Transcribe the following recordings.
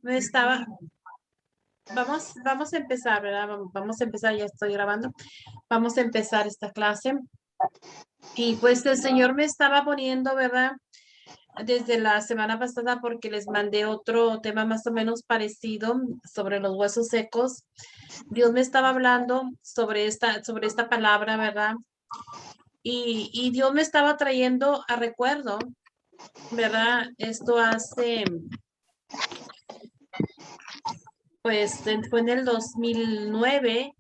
me estaba, vamos a empezar, ¿verdad? Vamos a empezar, ya estoy grabando. Vamos a empezar esta clase. Y pues el Señor me estaba poniendo, ¿verdad? Desde la semana pasada porque les mandé otro tema más o menos parecido sobre los huesos secos. Dios me estaba hablando sobre esta palabra, ¿verdad? Y Dios me estaba trayendo a recuerdo, ¿verdad? Esto hace, pues, fue en el 2009,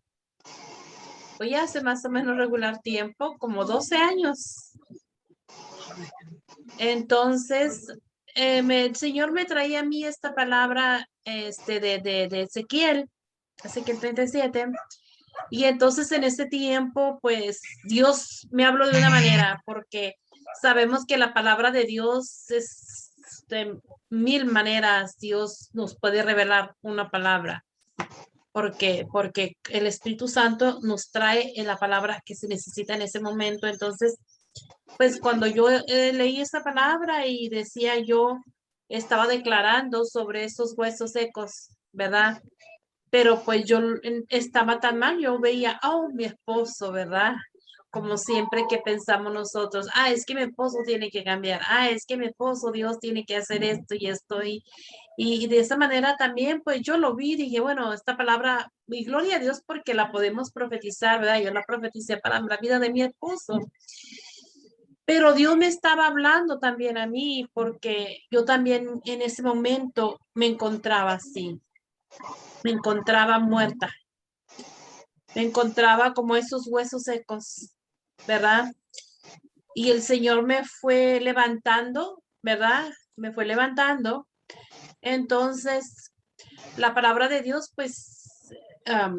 pues ya hace más o menos regular tiempo, como 12 años. Entonces, el Señor me traía a mí esta palabra de Ezequiel, Ezequiel 37. Y entonces en ese tiempo, pues Dios me habló de una manera, porque sabemos que la palabra de Dios es de mil maneras. Dios nos puede revelar una palabra, porque el Espíritu Santo nos trae la palabra que se necesita en ese momento. Entonces, pues cuando yo leí esa palabra y decía yo, estaba declarando sobre esos huesos secos, ¿verdad? Pero pues yo estaba tan mal, yo veía, oh, mi esposo, ¿verdad? Como siempre que pensamos nosotros, es que mi esposo tiene que cambiar, es que mi esposo, Dios tiene que hacer esto y esto, y de esa manera también, pues yo lo vi, dije, bueno, esta palabra, y gloria a Dios porque la podemos profetizar, ¿verdad? Yo la profeticé para la vida de mi esposo, pero Dios me estaba hablando también a mí porque yo también en ese momento me encontraba así, me encontraba muerta, me encontraba como esos huesos secos, ¿verdad? Y el Señor me fue levantando, ¿verdad? Me fue levantando. Entonces, la palabra de Dios, pues, um,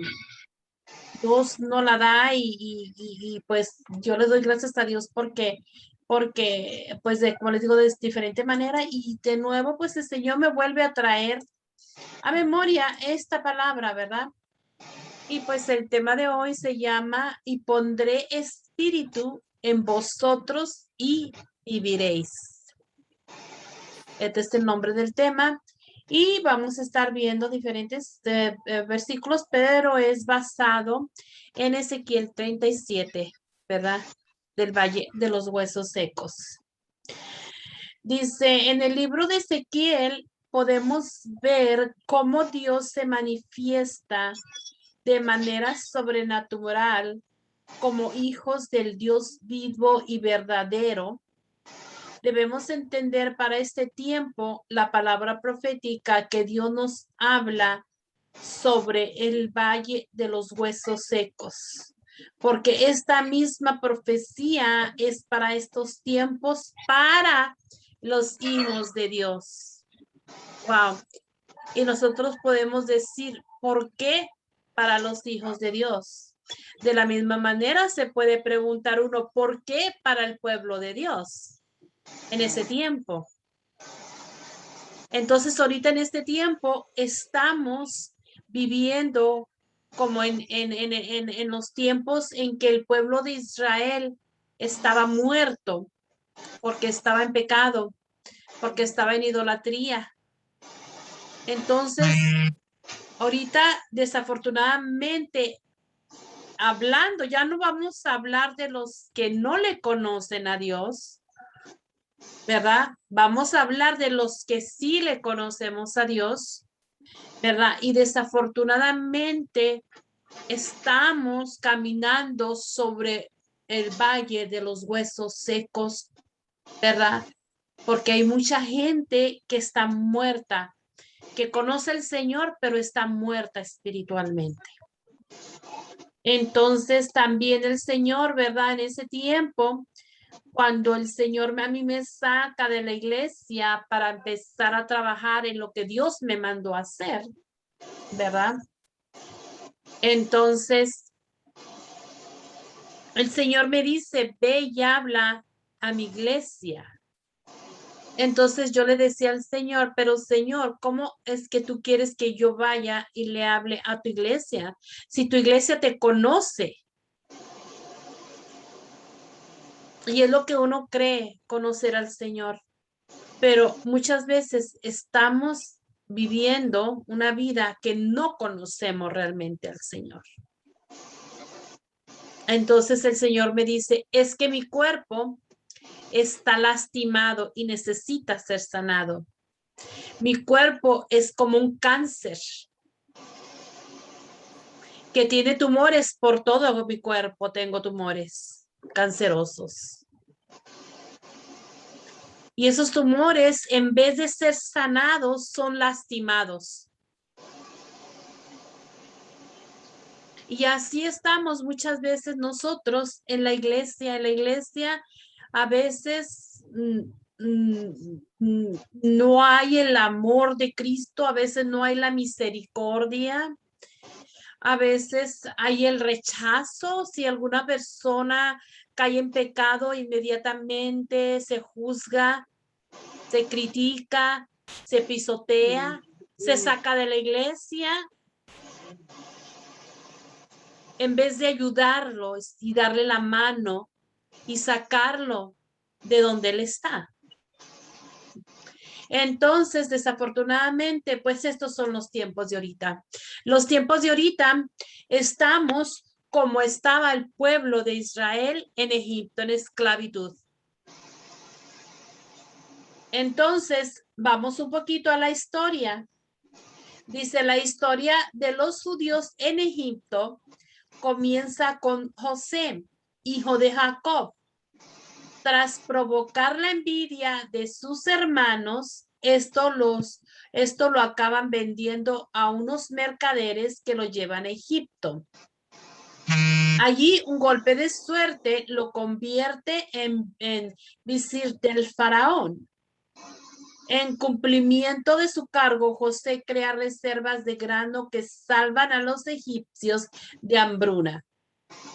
Dios no la da y, pues yo le doy gracias a Dios porque pues, como les digo, de diferente manera y de nuevo, pues el Señor me vuelve a traer a memoria esta palabra, ¿verdad? Y pues el tema de hoy se llama y pondré espíritu en vosotros y viviréis. Este es el nombre del tema. Y vamos a estar viendo diferentes versículos, pero es basado en Ezequiel 37, ¿verdad? Del Valle de los Huesos Secos. Dice, en el libro de Ezequiel podemos ver cómo Dios se manifiesta de manera sobrenatural como hijos del Dios vivo y verdadero. Debemos entender para este tiempo la palabra profética que Dios nos habla sobre el valle de los huesos secos, porque esta misma profecía es para estos tiempos, para los hijos de Dios. Wow. Y nosotros podemos decir, ¿por qué para los hijos de Dios? De la misma manera se puede preguntar uno, ¿por qué para el pueblo de Dios en ese tiempo? Entonces, ahorita en este tiempo estamos viviendo como en los tiempos en que el pueblo de Israel estaba muerto porque estaba en pecado, porque estaba en idolatría. Entonces, ahorita desafortunadamente hablando, ya no vamos a hablar de los que no le conocen a Dios, ¿verdad? Vamos a hablar de los que sí le conocemos a Dios, ¿verdad? Y desafortunadamente estamos caminando sobre el valle de los huesos secos, ¿verdad? Porque hay mucha gente que está muerta, que conoce al Señor, pero está muerta espiritualmente. Entonces también el Señor, ¿verdad? En ese tiempo, cuando el Señor a mí me saca de la iglesia para empezar a trabajar en lo que Dios me mandó a hacer, ¿verdad? Entonces, el Señor me dice, ve y habla a mi iglesia. Entonces yo le decía al Señor, pero Señor, ¿cómo es que tú quieres que yo vaya y le hable a tu iglesia? Si tu iglesia te conoce. Y es lo que uno cree, conocer al Señor. Pero muchas veces estamos viviendo una vida que no conocemos realmente al Señor. Entonces el Señor me dice, es que mi cuerpo está lastimado y necesita ser sanado. Mi cuerpo es como un cáncer que tiene tumores por todo mi cuerpo. Tengo tumores cancerosos. Y esos tumores, en vez de ser sanados, son lastimados. Y así estamos muchas veces nosotros en la iglesia. En la iglesia a veces no hay el amor de Cristo, a veces no hay la misericordia, a veces hay el rechazo. Si alguna persona cae en pecado, inmediatamente se juzga, se critica, se pisotea, se saca de la iglesia, en vez de ayudarlo y darle la mano y sacarlo de donde él está. Entonces, desafortunadamente, pues estos son los tiempos de ahorita. Los tiempos de ahorita estamos como estaba el pueblo de Israel en Egipto, en esclavitud. Entonces, vamos un poquito a la historia. Dice, la historia de los judíos en Egipto comienza con José, hijo de Jacob. Tras provocar la envidia de sus hermanos, esto lo acaban vendiendo a unos mercaderes que lo llevan a Egipto. Allí un golpe de suerte lo convierte en visir del faraón. En cumplimiento de su cargo, José crea reservas de grano que salvan a los egipcios de hambruna.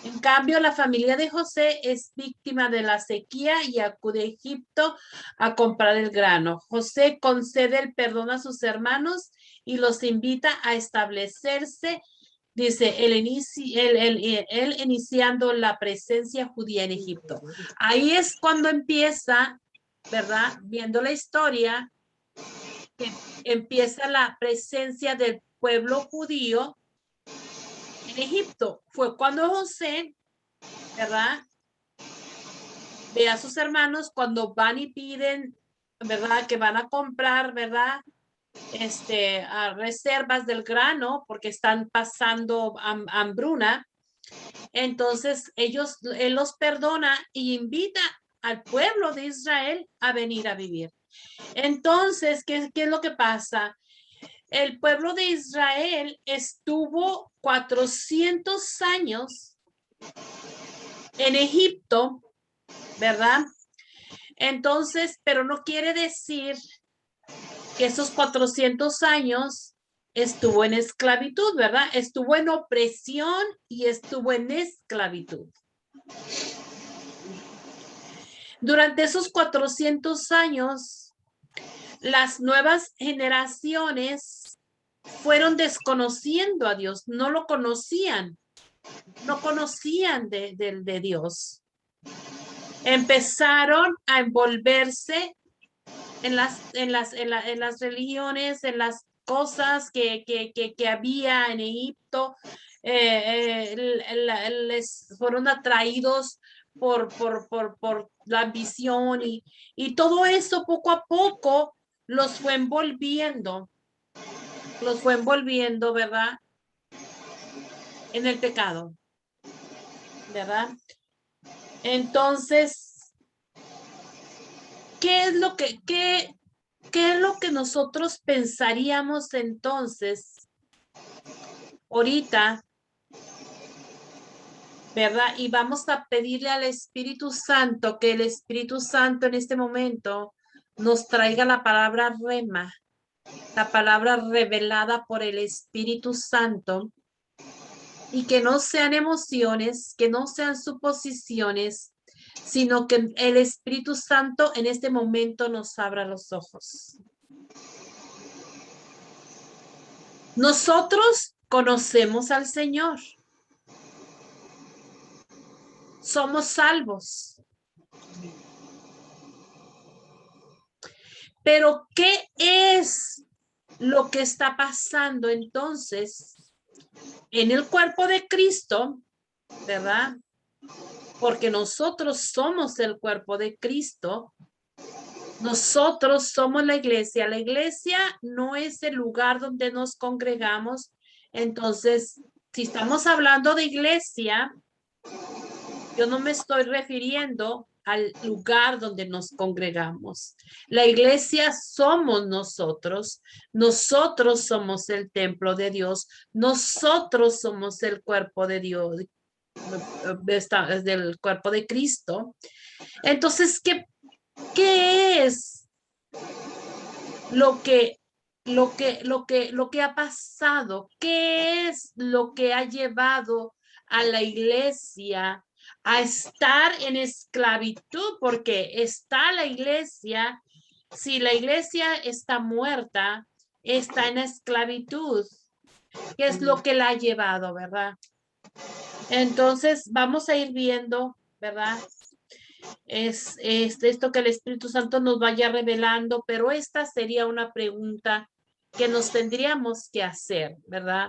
En cambio, la familia de José es víctima de la sequía y acude a Egipto a comprar el grano. José concede el perdón a sus hermanos y los invita a establecerse, dice, él iniciando la presencia judía en Egipto. Ahí es cuando empieza, ¿verdad? Viendo la historia, que empieza la presencia del pueblo judío en Egipto. Fue cuando José, ¿verdad? Ve a sus hermanos cuando van y piden, ¿verdad? Que van a comprar, ¿verdad? A reservas del grano porque están pasando hambruna. Entonces él los perdona y invita al pueblo de Israel a venir a vivir. Entonces, ¿qué es lo que pasa? El pueblo de Israel estuvo 400 años en Egipto, ¿verdad? Entonces, pero no quiere decir que esos 400 años estuvo en esclavitud, ¿verdad? Estuvo en opresión y estuvo en esclavitud. Durante esos 400 años, las nuevas generaciones fueron desconociendo a Dios, no lo conocían, no conocían de Dios. Empezaron a envolverse en las religiones, en las cosas que había en Egipto, les fueron atraídos por la ambición y todo eso poco a poco los fue envolviendo, ¿verdad? En el pecado, ¿verdad? Entonces, ¿qué es lo que nosotros pensaríamos entonces ahorita, ¿verdad? Y vamos a pedirle al Espíritu Santo que el Espíritu Santo en este momento nos traiga la palabra rema, la palabra revelada por el Espíritu Santo, y que no sean emociones, que no sean suposiciones, sino que el Espíritu Santo en este momento nos abra los ojos. Nosotros conocemos al Señor. Somos salvos. Pero ¿qué es lo que está pasando entonces en el cuerpo de Cristo, ¿verdad? Porque nosotros somos el cuerpo de Cristo. Nosotros somos la iglesia. La iglesia no es el lugar donde nos congregamos. Entonces, si estamos hablando de iglesia, yo no me estoy refiriendo al lugar donde nos congregamos. La iglesia somos nosotros. Nosotros somos el templo de Dios. Nosotros somos el cuerpo de Dios, del cuerpo de Cristo. Entonces, ¿qué es lo que ha pasado? ¿Qué es lo que ha llevado a la iglesia a estar en esclavitud? Porque está la iglesia, si la iglesia está muerta, está en esclavitud. ¿Qué es lo que la ha llevado, verdad? Entonces, vamos a ir viendo, ¿verdad? Es esto que el Espíritu Santo nos vaya revelando, pero esta sería una pregunta que nos tendríamos que hacer, ¿verdad?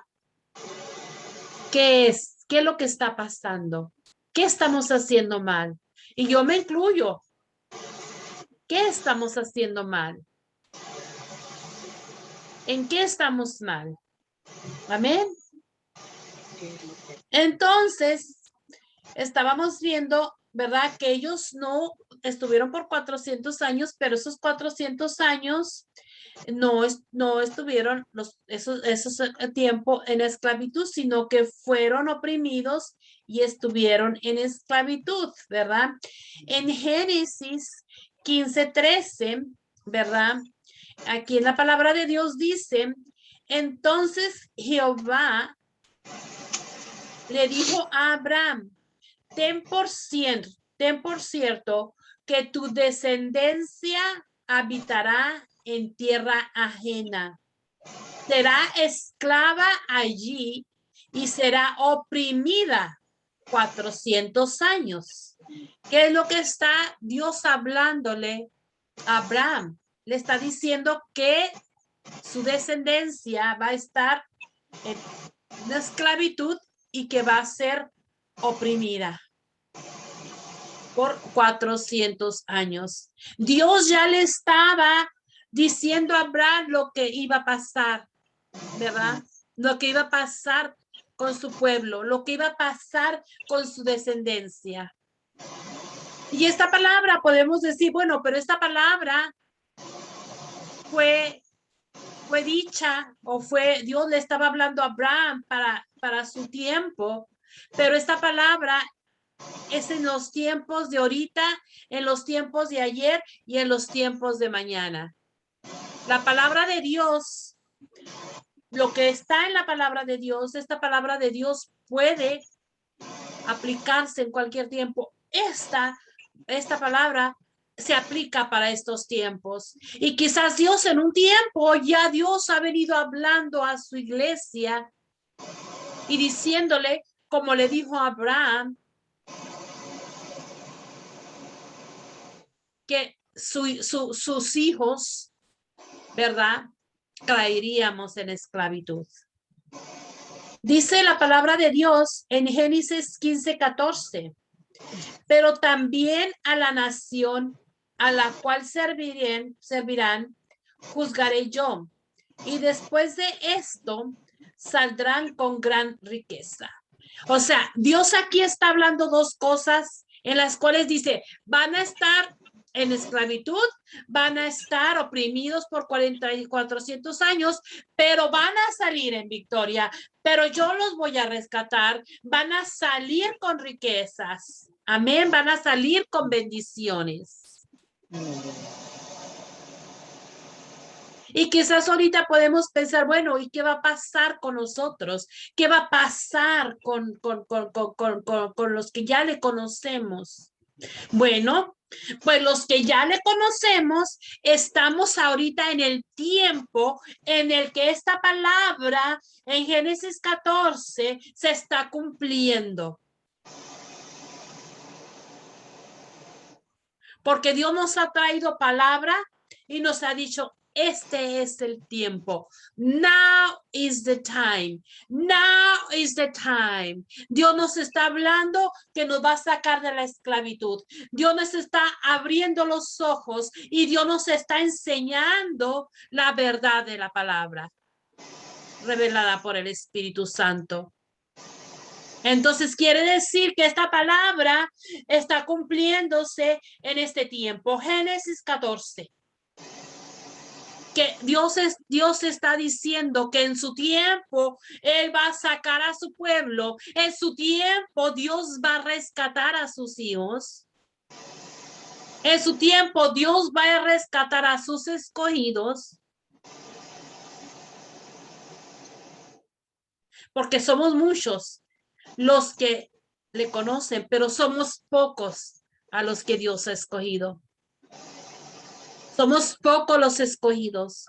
¿Qué es? ¿Qué es lo que está pasando? ¿Qué estamos haciendo mal? Y yo me incluyo. ¿Qué estamos haciendo mal? ¿En qué estamos mal? Amén. Entonces, estábamos viendo, ¿verdad? Que ellos no estuvieron por 400 años, pero esos 400 años no estuvieron esos tiempo en esclavitud, sino que fueron oprimidos y estuvieron en esclavitud, ¿verdad? En Génesis 15:13, ¿verdad? Aquí en la palabra de Dios dice, entonces Jehová le dijo a Abraham, ten por cierto que tu descendencia habitará en tierra ajena. Será esclava allí y será oprimida 400 años. ¿Qué es lo que está Dios hablándole a Abraham? Le está diciendo que su descendencia va a estar en una esclavitud y que va a ser oprimida por 400 años. Dios ya le estaba diciendo a Abraham lo que iba a pasar, ¿verdad? Lo que iba a pasar con su pueblo, lo que iba a pasar con su descendencia. Y esta palabra podemos decir, bueno, pero esta palabra fue dicha o Dios le estaba hablando a Abraham para su tiempo, pero esta palabra es en los tiempos de ahorita, en los tiempos de ayer y en los tiempos de mañana. La palabra de Dios, lo que está en la palabra de Dios, esta palabra de Dios puede aplicarse en cualquier tiempo. Esta palabra se aplica para estos tiempos. Y quizás Dios en un tiempo, ya Dios ha venido hablando a su iglesia y diciéndole, como le dijo a Abraham, que sus hijos, ¿verdad? Caeríamos en esclavitud. Dice la palabra de Dios en Génesis 15:14, pero también a la nación a la cual servirán, juzgaré yo. Y después de esto, saldrán con gran riqueza. O sea, Dios aquí está hablando dos cosas en las cuales dice, van a estar en esclavitud, van a estar oprimidos por 400 años, pero van a salir en victoria, pero yo los voy a rescatar, van a salir con riquezas, amén, van a salir con bendiciones. Y quizás ahorita podemos pensar, bueno, ¿y qué va a pasar con nosotros? ¿Qué va a pasar con los que ya le conocemos? Bueno, pues los que ya le conocemos, estamos ahorita en el tiempo en el que esta palabra en Génesis 14 se está cumpliendo. Porque Dios nos ha traído palabra y nos ha dicho, este es el tiempo. Now is the time. Now is the time. Dios nos está hablando que nos va a sacar de la esclavitud. Dios nos está abriendo los ojos y Dios nos está enseñando la verdad de la palabra revelada por el Espíritu Santo. Entonces quiere decir que esta palabra está cumpliéndose en este tiempo. Génesis 14. Que Dios está diciendo que en su tiempo Él va a sacar a su pueblo. En su tiempo Dios va a rescatar a sus hijos. En su tiempo Dios va a rescatar a sus escogidos. Porque somos muchos los que le conocen, pero somos pocos a los que Dios ha escogido. Somos pocos los escogidos.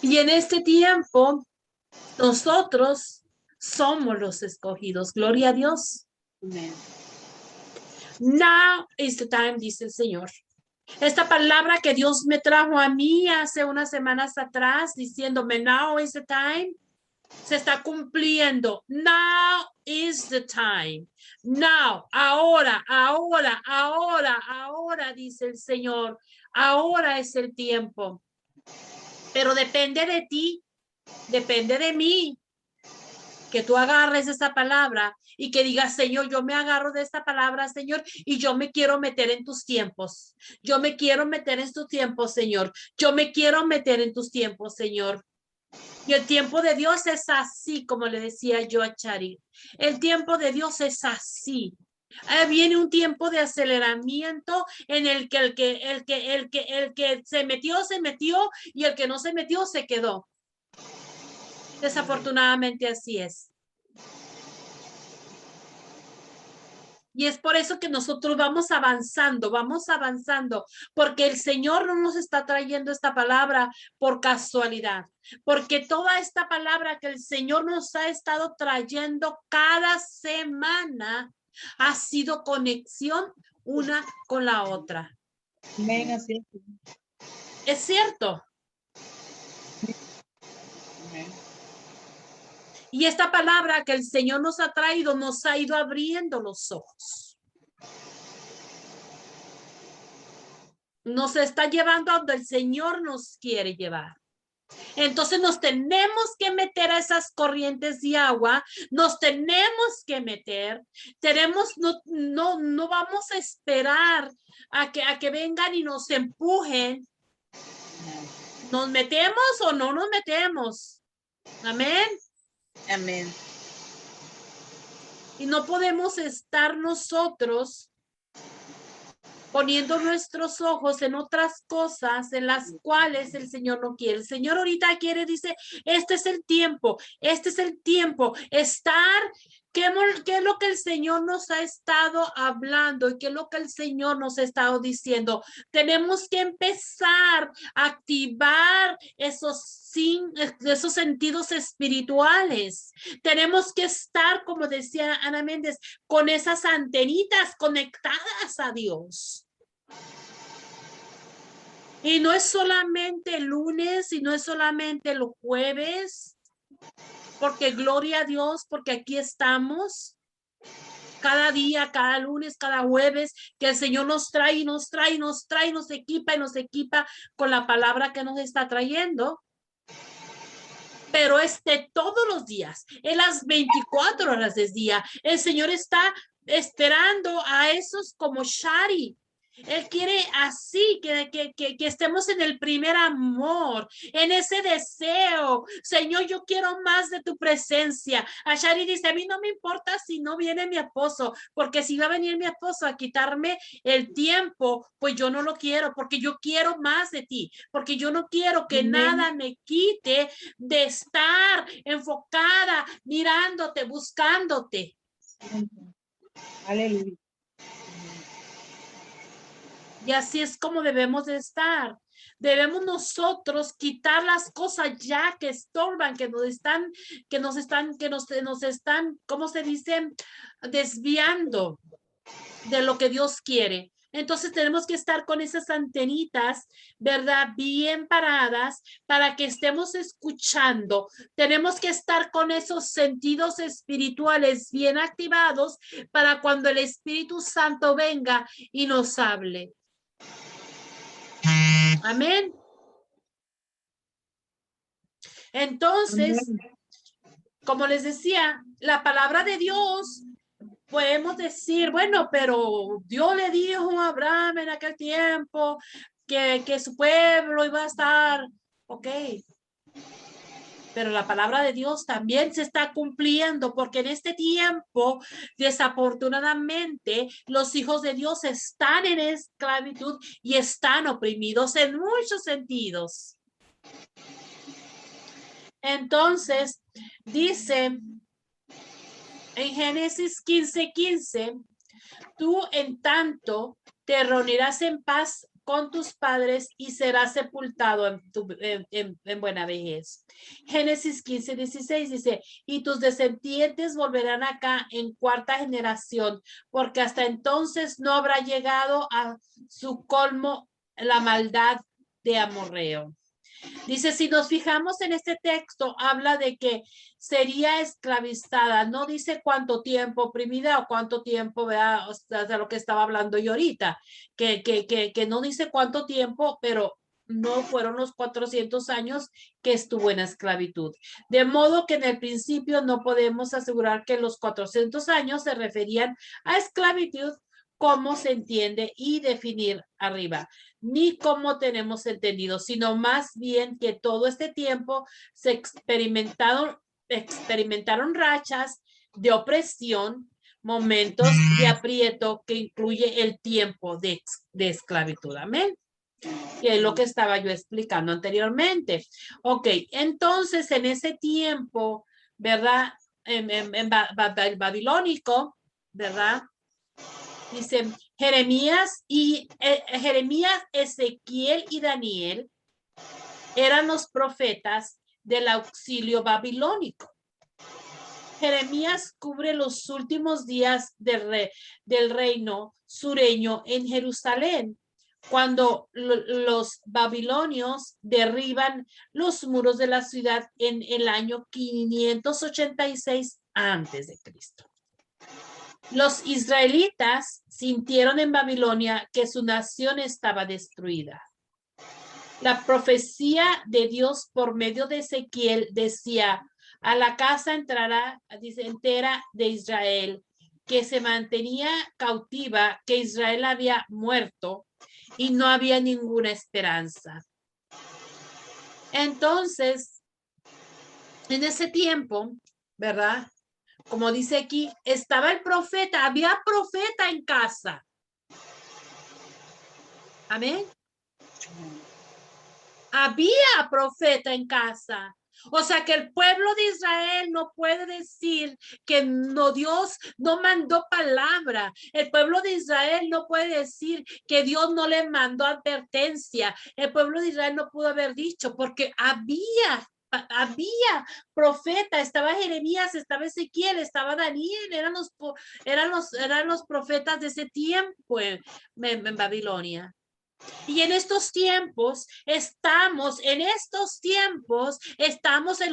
Y en este tiempo, nosotros somos los escogidos. Gloria a Dios. Amen. Now is the time, dice el Señor. Esta palabra que Dios me trajo a mí hace unas semanas atrás, diciéndome, now is the time, se está cumpliendo. Now is the time. Now, ahora, dice el Señor. Ahora es el tiempo. Pero depende de ti, depende de mí, que tú agarres esta palabra y que digas, Señor, yo me agarro de esta palabra, Señor, y yo me quiero meter en tus tiempos. Yo me quiero meter en tus tiempos, Señor. Yo me quiero meter en tus tiempos, Señor. Y el tiempo de Dios es así, como le decía yo a Chari. El tiempo de Dios es así. Viene un tiempo de aceleramiento en el que el que se metió, y el que no se metió, se quedó. Desafortunadamente así es. Y es por eso que nosotros vamos avanzando, porque el Señor no nos está trayendo esta palabra por casualidad, porque toda esta palabra que el Señor nos ha estado trayendo cada semana ha sido conexión una con la otra. Amén, así es. ¿Es cierto? Amén. Y esta palabra que el Señor nos ha traído nos ha ido abriendo los ojos. Nos está llevando a donde el Señor nos quiere llevar. Entonces nos tenemos que meter a esas corrientes de agua, nos tenemos que meter, no vamos a esperar a que vengan y nos empujen. ¿Nos metemos o no nos metemos? Amén. Amén. Y no podemos estar nosotros poniendo nuestros ojos en otras cosas en las cuales el Señor no quiere. El Señor ahorita quiere, dice, este es el tiempo, estar, ¿qué es lo que el Señor nos ha estado hablando y qué es lo que el Señor nos ha estado diciendo? Tenemos que empezar a activar esos sentidos espirituales. Tenemos que estar, como decía Ana Méndez, con esas antenitas conectadas a Dios. Y no es solamente el lunes y no es solamente los jueves, porque gloria a Dios, porque aquí estamos cada día, cada lunes, cada jueves, que el Señor nos trae y nos equipa con la palabra que nos está trayendo. Pero todos los días, en las 24 horas del día, el Señor está esperando a esos como Shari. Él quiere así que estemos en el primer amor, en ese deseo. Señor, yo quiero más de tu presencia. A Shari dice, a mí no me importa si no viene mi esposo, porque si va a venir mi esposo a quitarme el tiempo, pues yo no lo quiero, porque yo quiero más de ti, porque yo no quiero que nada me quite de estar enfocada, mirándote, buscándote. Aleluya. Y así es como debemos de estar. Debemos nosotros quitar las cosas ya que estorban, que nos están, ¿cómo se dice? Desviando de lo que Dios quiere. Entonces tenemos que estar con esas antenitas, ¿verdad? Bien paradas para que estemos escuchando. Tenemos que estar con esos sentidos espirituales bien activados para cuando el Espíritu Santo venga y nos hable. Amén. Entonces, como les decía, la palabra de Dios, podemos decir, bueno, pero Dios le dijo a Abraham en aquel tiempo que su pueblo iba a estar, ok, pero la palabra de Dios también se está cumpliendo porque en este tiempo, desafortunadamente, los hijos de Dios están en esclavitud y están oprimidos en muchos sentidos. Entonces, dice en Génesis 15:15, tú en tanto te reunirás en paz con tus padres y serás sepultado en buena vejez. Génesis 15:16 dice, y tus descendientes volverán acá en cuarta generación, porque hasta entonces no habrá llegado a su colmo la maldad de Amorreo. Dice, si nos fijamos en este texto, habla de que sería esclavizada, no dice cuánto tiempo oprimida o cuánto tiempo, vea, o sea, de lo que estaba hablando yo ahorita, que no dice cuánto tiempo, pero no fueron los 400 años que estuvo en esclavitud. De modo que en el principio no podemos asegurar que los 400 años se referían a esclavitud como se entiende y definir arriba, ni como tenemos entendido, sino más bien que todo este tiempo se experimentaron rachas de opresión, momentos de aprieto que incluye el tiempo de esclavitud. Amén. Que es lo que estaba yo explicando anteriormente. Ok, entonces en ese tiempo, ¿verdad? En babilónico, ¿verdad? Dice Jeremías, Ezequiel y Daniel eran los profetas del auxilio babilónico. Jeremías cubre los últimos días del reino sureño en Jerusalén, cuando los babilonios derriban los muros de la ciudad en el año 586 antes de Cristo. Los israelitas sintieron en Babilonia que su nación estaba destruida. La profecía de Dios por medio de Ezequiel decía, a la casa entrará, dice, entera de Israel, que se mantenía cautiva, que Israel había muerto y no había ninguna esperanza. Entonces, en ese tiempo, ¿verdad? Como dice aquí, estaba el profeta, había profeta en casa. Amén. Había profeta en casa. O sea que el pueblo de Israel no puede decir que no, Dios no mandó palabra. El pueblo de Israel no puede decir que Dios no le mandó advertencia. El pueblo de Israel no pudo haber dicho porque había profeta, estaba Jeremías, estaba Ezequiel, estaba Daniel, eran los profetas de ese tiempo en Babilonia. Y en estos tiempos estamos en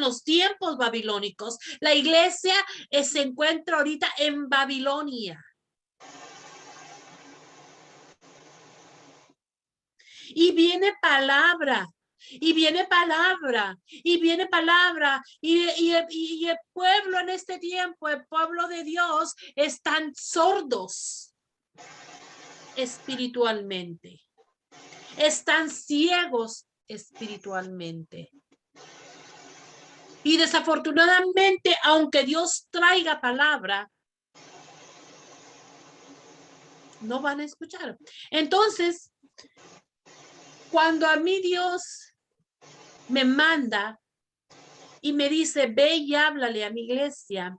los tiempos babilónicos. La iglesia se encuentra ahorita en Babilonia. Y viene palabra. Y viene palabra, y viene palabra, y el pueblo en este tiempo, el pueblo de Dios, están sordos espiritualmente. Están ciegos espiritualmente. Y desafortunadamente, aunque Dios traiga palabra, no van a escuchar. Entonces, cuando a mí Dios me manda y me dice, ve y háblale a mi iglesia,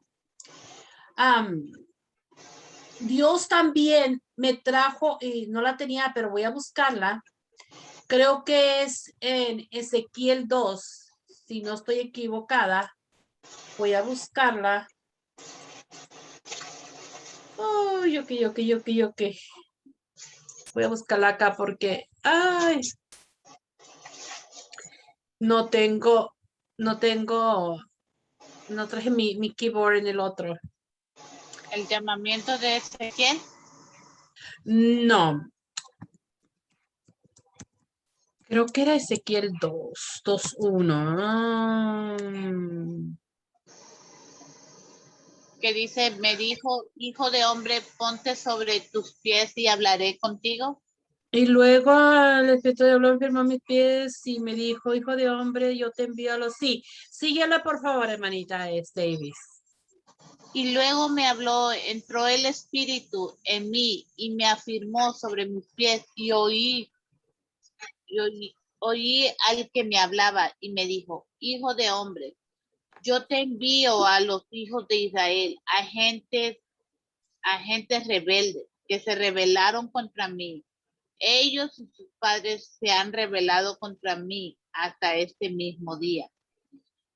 Dios también me trajo, y no la tenía, pero voy a buscarla. Creo que es en Ezequiel 2, si no estoy equivocada. Voy a buscarla. Oh, yo que. Voy a buscarla acá porque, ay, no tengo, no tengo, no traje mi keyboard en el otro. El llamamiento de Ezequiel. No, creo que era Ezequiel 2:1. Que dice, me dijo, hijo de hombre, ponte sobre tus pies y hablaré contigo. Y luego el Espíritu de Dios enfermó mis pies y me dijo, hijo de hombre, yo te envío a los... Sí, síguela por favor, hermanita Davis. Y luego me habló, entró el Espíritu en mí y me afirmó sobre mis pies y oí al que me hablaba y me dijo, hijo de hombre, yo te envío a los hijos de Israel, agentes rebeldes que se rebelaron contra mí. Ellos y sus padres se han rebelado contra mí hasta este mismo día.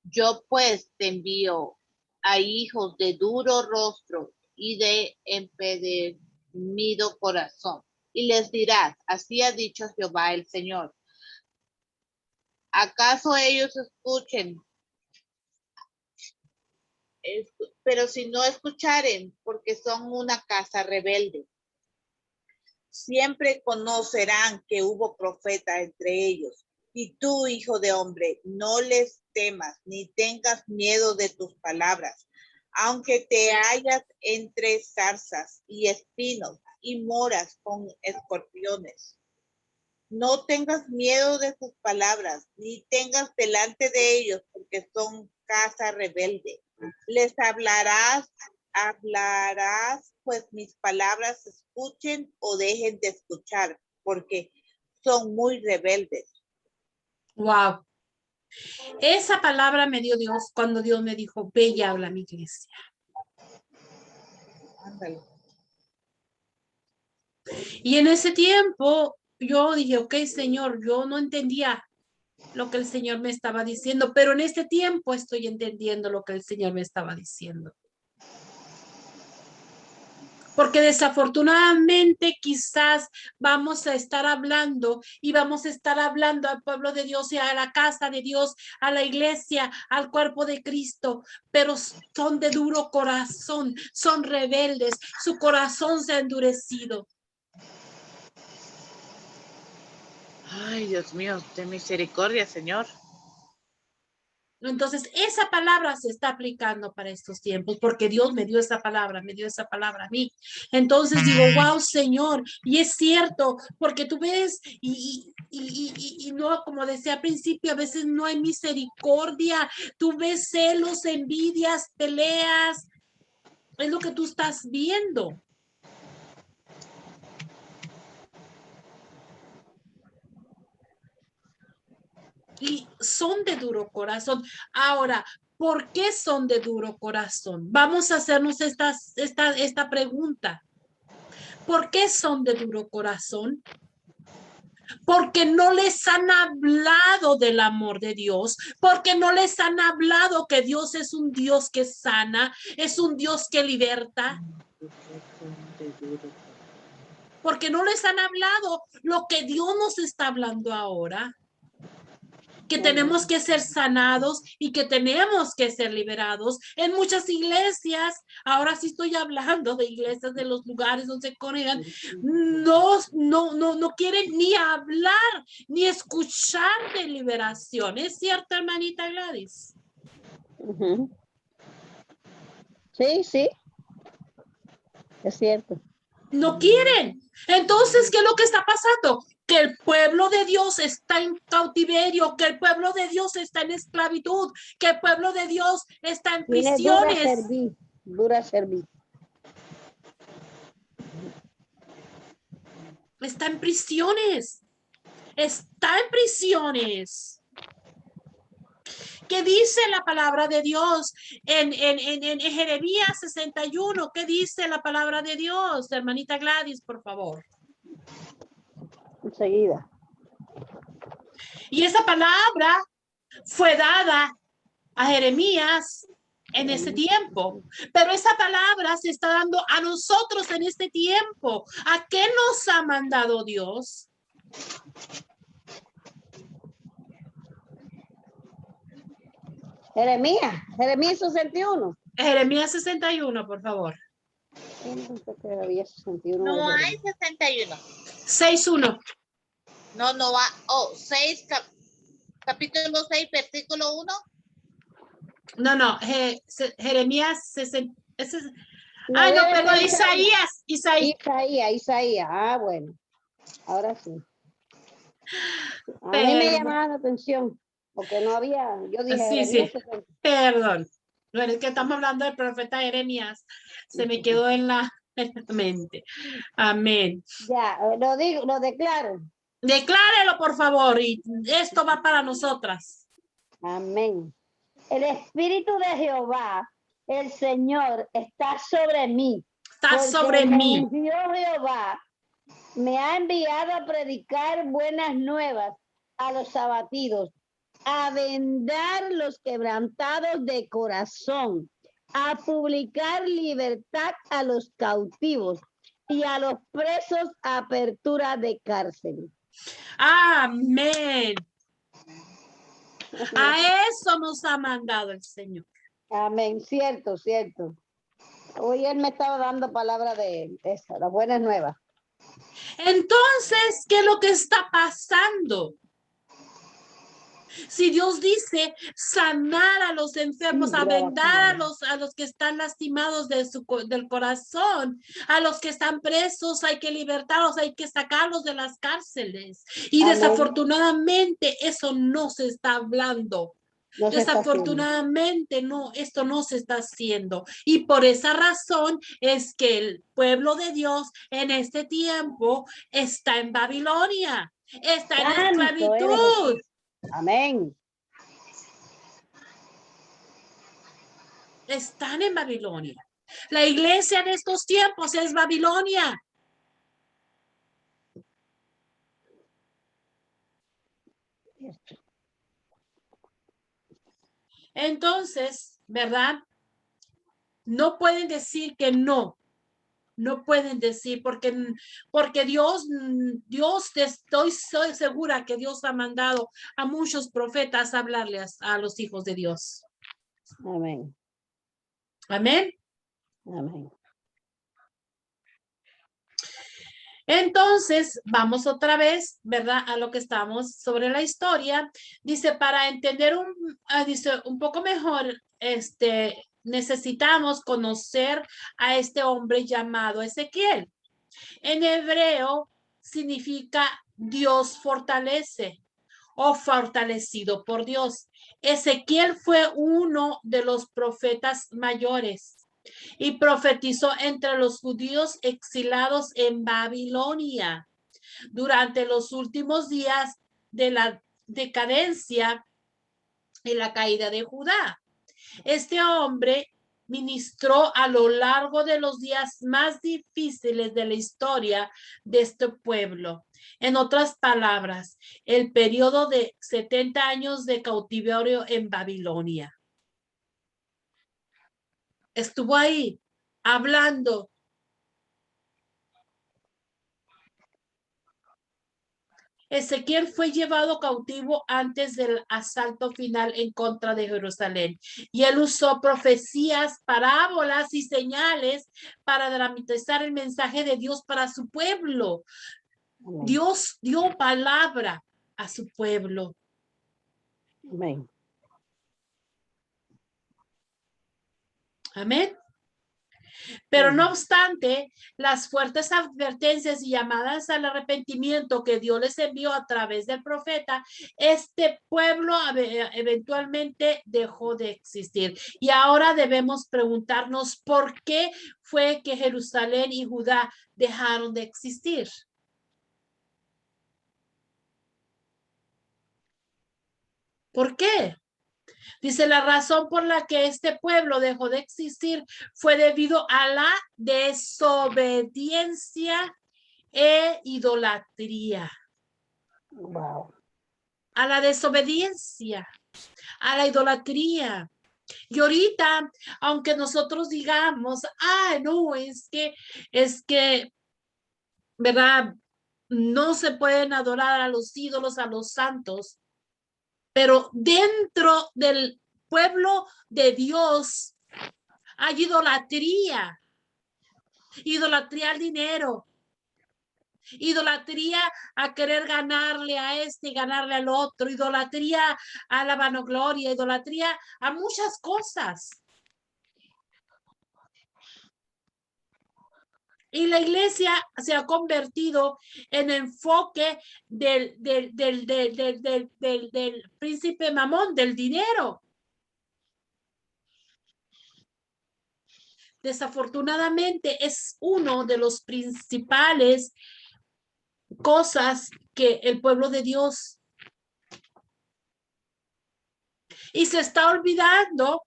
Yo pues te envío a hijos de duro rostro y de empedernido corazón. Y les dirás, así ha dicho Jehová el Señor. ¿Acaso ellos escuchen? Pero si no escucharen, porque son una casa rebelde. Siempre conocerán que hubo profeta entre ellos. Y tú, hijo de hombre, no les temas ni tengas miedo de tus palabras, aunque te hallas entre zarzas y espinos y moras con escorpiones. No tengas miedo de sus palabras, ni tengas delante de ellos, porque son casa rebelde. Les hablarás, pues mis palabras escuchen o dejen de escuchar, porque son muy rebeldes. Wow. Esa palabra me dio Dios cuando Dios me dijo, ve y habla a mi iglesia. Ándale. Y en ese tiempo yo dije, ok, Señor, yo no entendía lo que el Señor me estaba diciendo, pero en este tiempo estoy entendiendo lo que el Señor me estaba diciendo. Porque desafortunadamente quizás vamos a estar hablando y vamos a estar hablando al pueblo de Dios y a la casa de Dios, a la iglesia, al cuerpo de Cristo, pero son de duro corazón, son rebeldes, su corazón se ha endurecido. Ay, Dios mío, ten misericordia, Señor. Entonces, esa palabra se está aplicando para estos tiempos, porque Dios me dio esa palabra a mí. Entonces digo, wow, Señor, y es cierto, porque tú ves, y no, como decía al principio, a veces no hay misericordia, tú ves celos, envidias, peleas, es lo que tú estás viendo. Y son de duro corazón. Ahora, ¿por qué son de duro corazón? Vamos a hacernos esta pregunta. ¿Por qué son de duro corazón? Porque no les han hablado del amor de Dios, porque no les han hablado que Dios es un Dios que sana, es un Dios que liberta. Porque no les han hablado lo que Dios nos está hablando ahora. Que tenemos que ser sanados y que tenemos que ser liberados. En muchas iglesias, ahora sí estoy hablando de iglesias de los lugares donde se congregan, no quieren ni hablar ni escuchar de liberación. ¿Es cierto, hermanita Gladys? Uh-huh. Sí, sí, es cierto. No quieren. Entonces, ¿qué es lo que está pasando? Que el pueblo de Dios está en cautiverio, que el pueblo de Dios está en esclavitud, que el pueblo de Dios está en prisiones. Dura servir. Está en prisiones. Está en prisiones. ¿Qué dice la palabra de Dios en Jeremías 61? ¿Qué dice la palabra de Dios? Hermanita Gladys, por favor. Enseguida. Y esa palabra fue dada a Jeremías en ese tiempo. Pero esa palabra se está dando a nosotros en este tiempo. ¿A qué nos ha mandado Dios? Jeremías 61. Jeremías 61, por favor. Había 61 de No hay Jeremías. 61. 6:1. No va. Oh, 6, capítulo 6, versículo 1. No, Jeremías 60. No, No, debe perdón, ser Isaías. Isaías. Ah, bueno. Ahora sí. A mí me Perdón. llamaba la atención, porque no había, yo dije Sí, Jeremías sí, 60. perdón. Bueno, es que estamos hablando del profeta Jeremías. Se me quedó en la mente. Amén. Ya, lo digo, lo declaro. Declárelo, por favor, y esto va para nosotras. Amén. El Espíritu de Jehová, el Señor, está sobre mí. Está Porque sobre me mí. ungió Jehová, me ha enviado a predicar buenas nuevas a los abatidos, a vendar los quebrantados de corazón, a publicar libertad a los cautivos y a los presos apertura de cárcel. Amén. A eso nos ha mandado el Señor. Amén, cierto, cierto. Hoy él me estaba dando palabra de esa, las buenas nuevas. Entonces, ¿qué es lo que está pasando? Si Dios dice sanar a los enfermos, a vendar a los que están lastimados del corazón, a los que están presos, hay que libertarlos, hay que sacarlos de las cárceles. Y Amén. Desafortunadamente eso no se está hablando. No se está Desafortunadamente no, esto no se está haciendo. Y por esa razón es que el pueblo de Dios en este tiempo está en Babilonia, está en Santo esclavitud. eres. Amén. Están en Babilonia. La iglesia en estos tiempos es Babilonia. Entonces, ¿verdad? No pueden decir que no. No pueden decir porque Dios, soy segura que Dios ha mandado a muchos profetas a hablarles a los hijos de Dios. Amén. Amén. Amén. Entonces, vamos otra vez, ¿verdad? A lo que estamos sobre la historia. Dice, para entender un poco mejor, necesitamos conocer a este hombre llamado Ezequiel. En hebreo significa Dios fortalece o fortalecido por Dios. Ezequiel fue uno de los profetas mayores y profetizó entre los judíos exilados en Babilonia durante los últimos días de la decadencia y la caída de Judá. Este hombre ministró a lo largo de los días más difíciles de la historia de este pueblo. En otras palabras, el periodo de 70 años de cautiverio en Babilonia. Estuvo ahí hablando. Ezequiel fue llevado cautivo antes del asalto final en contra de Jerusalén y él usó profecías, parábolas y señales para dramatizar el mensaje de Dios para su pueblo. Amén. Dios dio palabra a su pueblo. Amén. Amén. Pero no obstante, las fuertes advertencias y llamadas al arrepentimiento que Dios les envió a través del profeta, este pueblo eventualmente dejó de existir. Y ahora debemos preguntarnos por qué fue que Jerusalén y Judá dejaron de existir. ¿Por qué? Dice, la razón por la que este pueblo dejó de existir fue debido a la desobediencia e idolatría. Wow. A la desobediencia, a la idolatría. Y ahorita, aunque nosotros digamos, no, es que, ¿verdad? No se pueden adorar a los ídolos, a los santos, pero dentro del pueblo de Dios hay idolatría, idolatría al dinero, idolatría a querer ganarle a este y ganarle al otro, idolatría a la vanagloria, idolatría a muchas cosas. Y la iglesia se ha convertido en enfoque del príncipe Mamón, del dinero. Desafortunadamente es uno de los principales cosas que el pueblo de Dios, y se está olvidando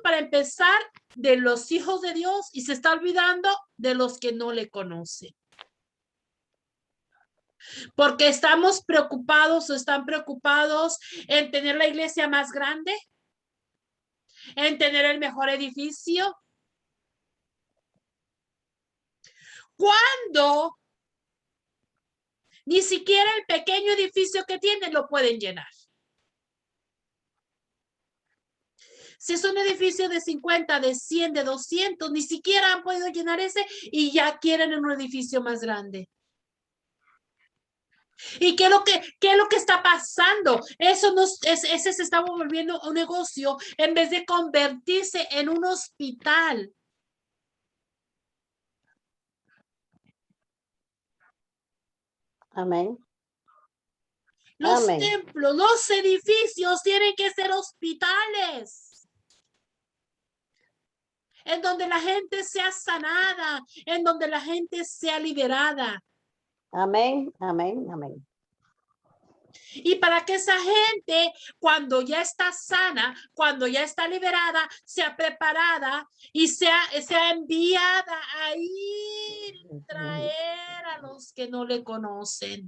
para empezar de los hijos de Dios y se está olvidando de los que no le conocen. Porque estamos preocupados o están preocupados en tener la iglesia más grande, en tener el mejor edificio. Cuando ni siquiera el pequeño edificio que tienen lo pueden llenar. Si es un edificio de 50, de 100, de 200, ni siquiera han podido llenar ese y ya quieren un edificio más grande. ¿Y qué es lo que está pasando? Ese se está volviendo un negocio en vez de convertirse en un hospital. Amén. Los Amén. templos, los edificios tienen que ser hospitales. En donde la gente sea sanada, en donde la gente sea liberada. Amén, amén, amén. Y para que esa gente, cuando ya está sana, cuando ya está liberada, sea preparada y sea enviada a ir, traer a los que no le conocen.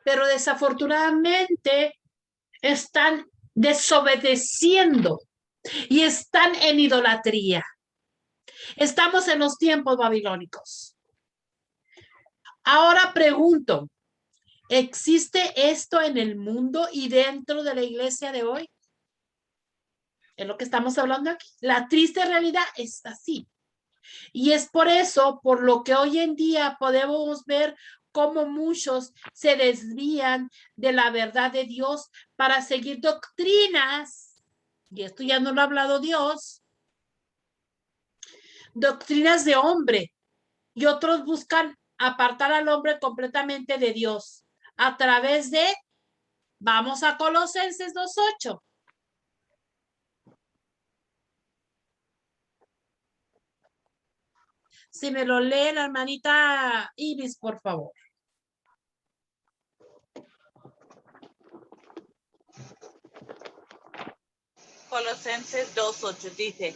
Pero desafortunadamente están desobedeciendo y están en idolatría. Estamos en los tiempos babilónicos. Ahora pregunto, ¿existe esto en el mundo y dentro de la iglesia de hoy? Es lo que estamos hablando aquí. La triste realidad es así. Y es por eso, por lo que hoy en día podemos ver cómo muchos se desvían de la verdad de Dios para seguir doctrinas, y esto ya no lo ha hablado Dios, doctrinas de hombre, y otros buscan apartar al hombre completamente de Dios a través de, vamos a Colosenses 2:8. Si me lo lee la hermanita Ibis, por favor. Colosenses 2:8 dice,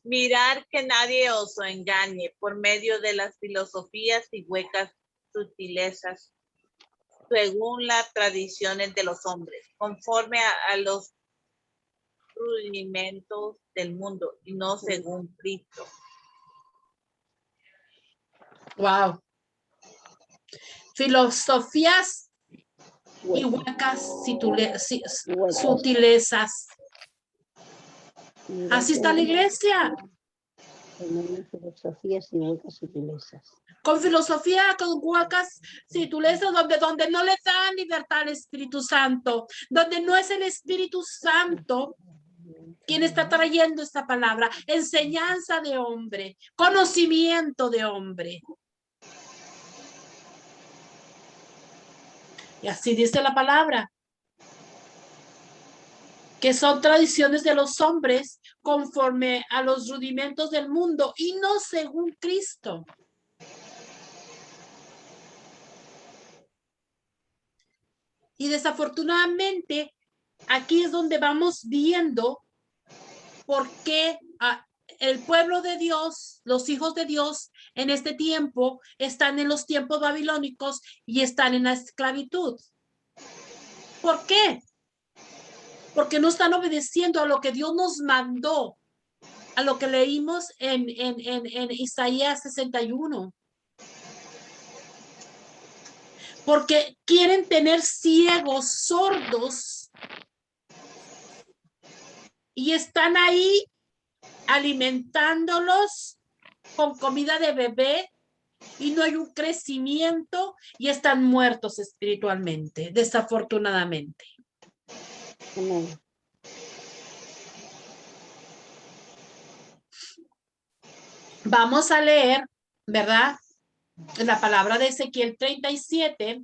mirar que nadie os engañe por medio de las filosofías y huecas sutilezas, según las tradiciones de los hombres, conforme a los rudimentos del mundo y no según Cristo. Wow. Filosofías y huecas sutilezas. Así está la iglesia. Filosofías y huecas sutilezas. Con filosofía, con huecas sutilezas, donde no le dan libertad al Espíritu Santo, donde no es el Espíritu Santo quien está trayendo esta palabra, enseñanza de hombre, conocimiento de hombre. Y así dice la palabra, que son tradiciones de los hombres conforme a los rudimentos del mundo y no según Cristo. Y desafortunadamente, aquí es donde vamos viendo por qué el pueblo de Dios, los hijos de Dios en este tiempo están en los tiempos babilónicos y están en la esclavitud. ¿Por qué? Porque no están obedeciendo a lo que Dios nos mandó, a lo que leímos en Isaías 61. Porque quieren tener ciegos, sordos, y están ahí alimentándolos con comida de bebé y no hay un crecimiento y están muertos espiritualmente, desafortunadamente. Amén. Vamos a leer, ¿verdad? La palabra de Ezequiel 37,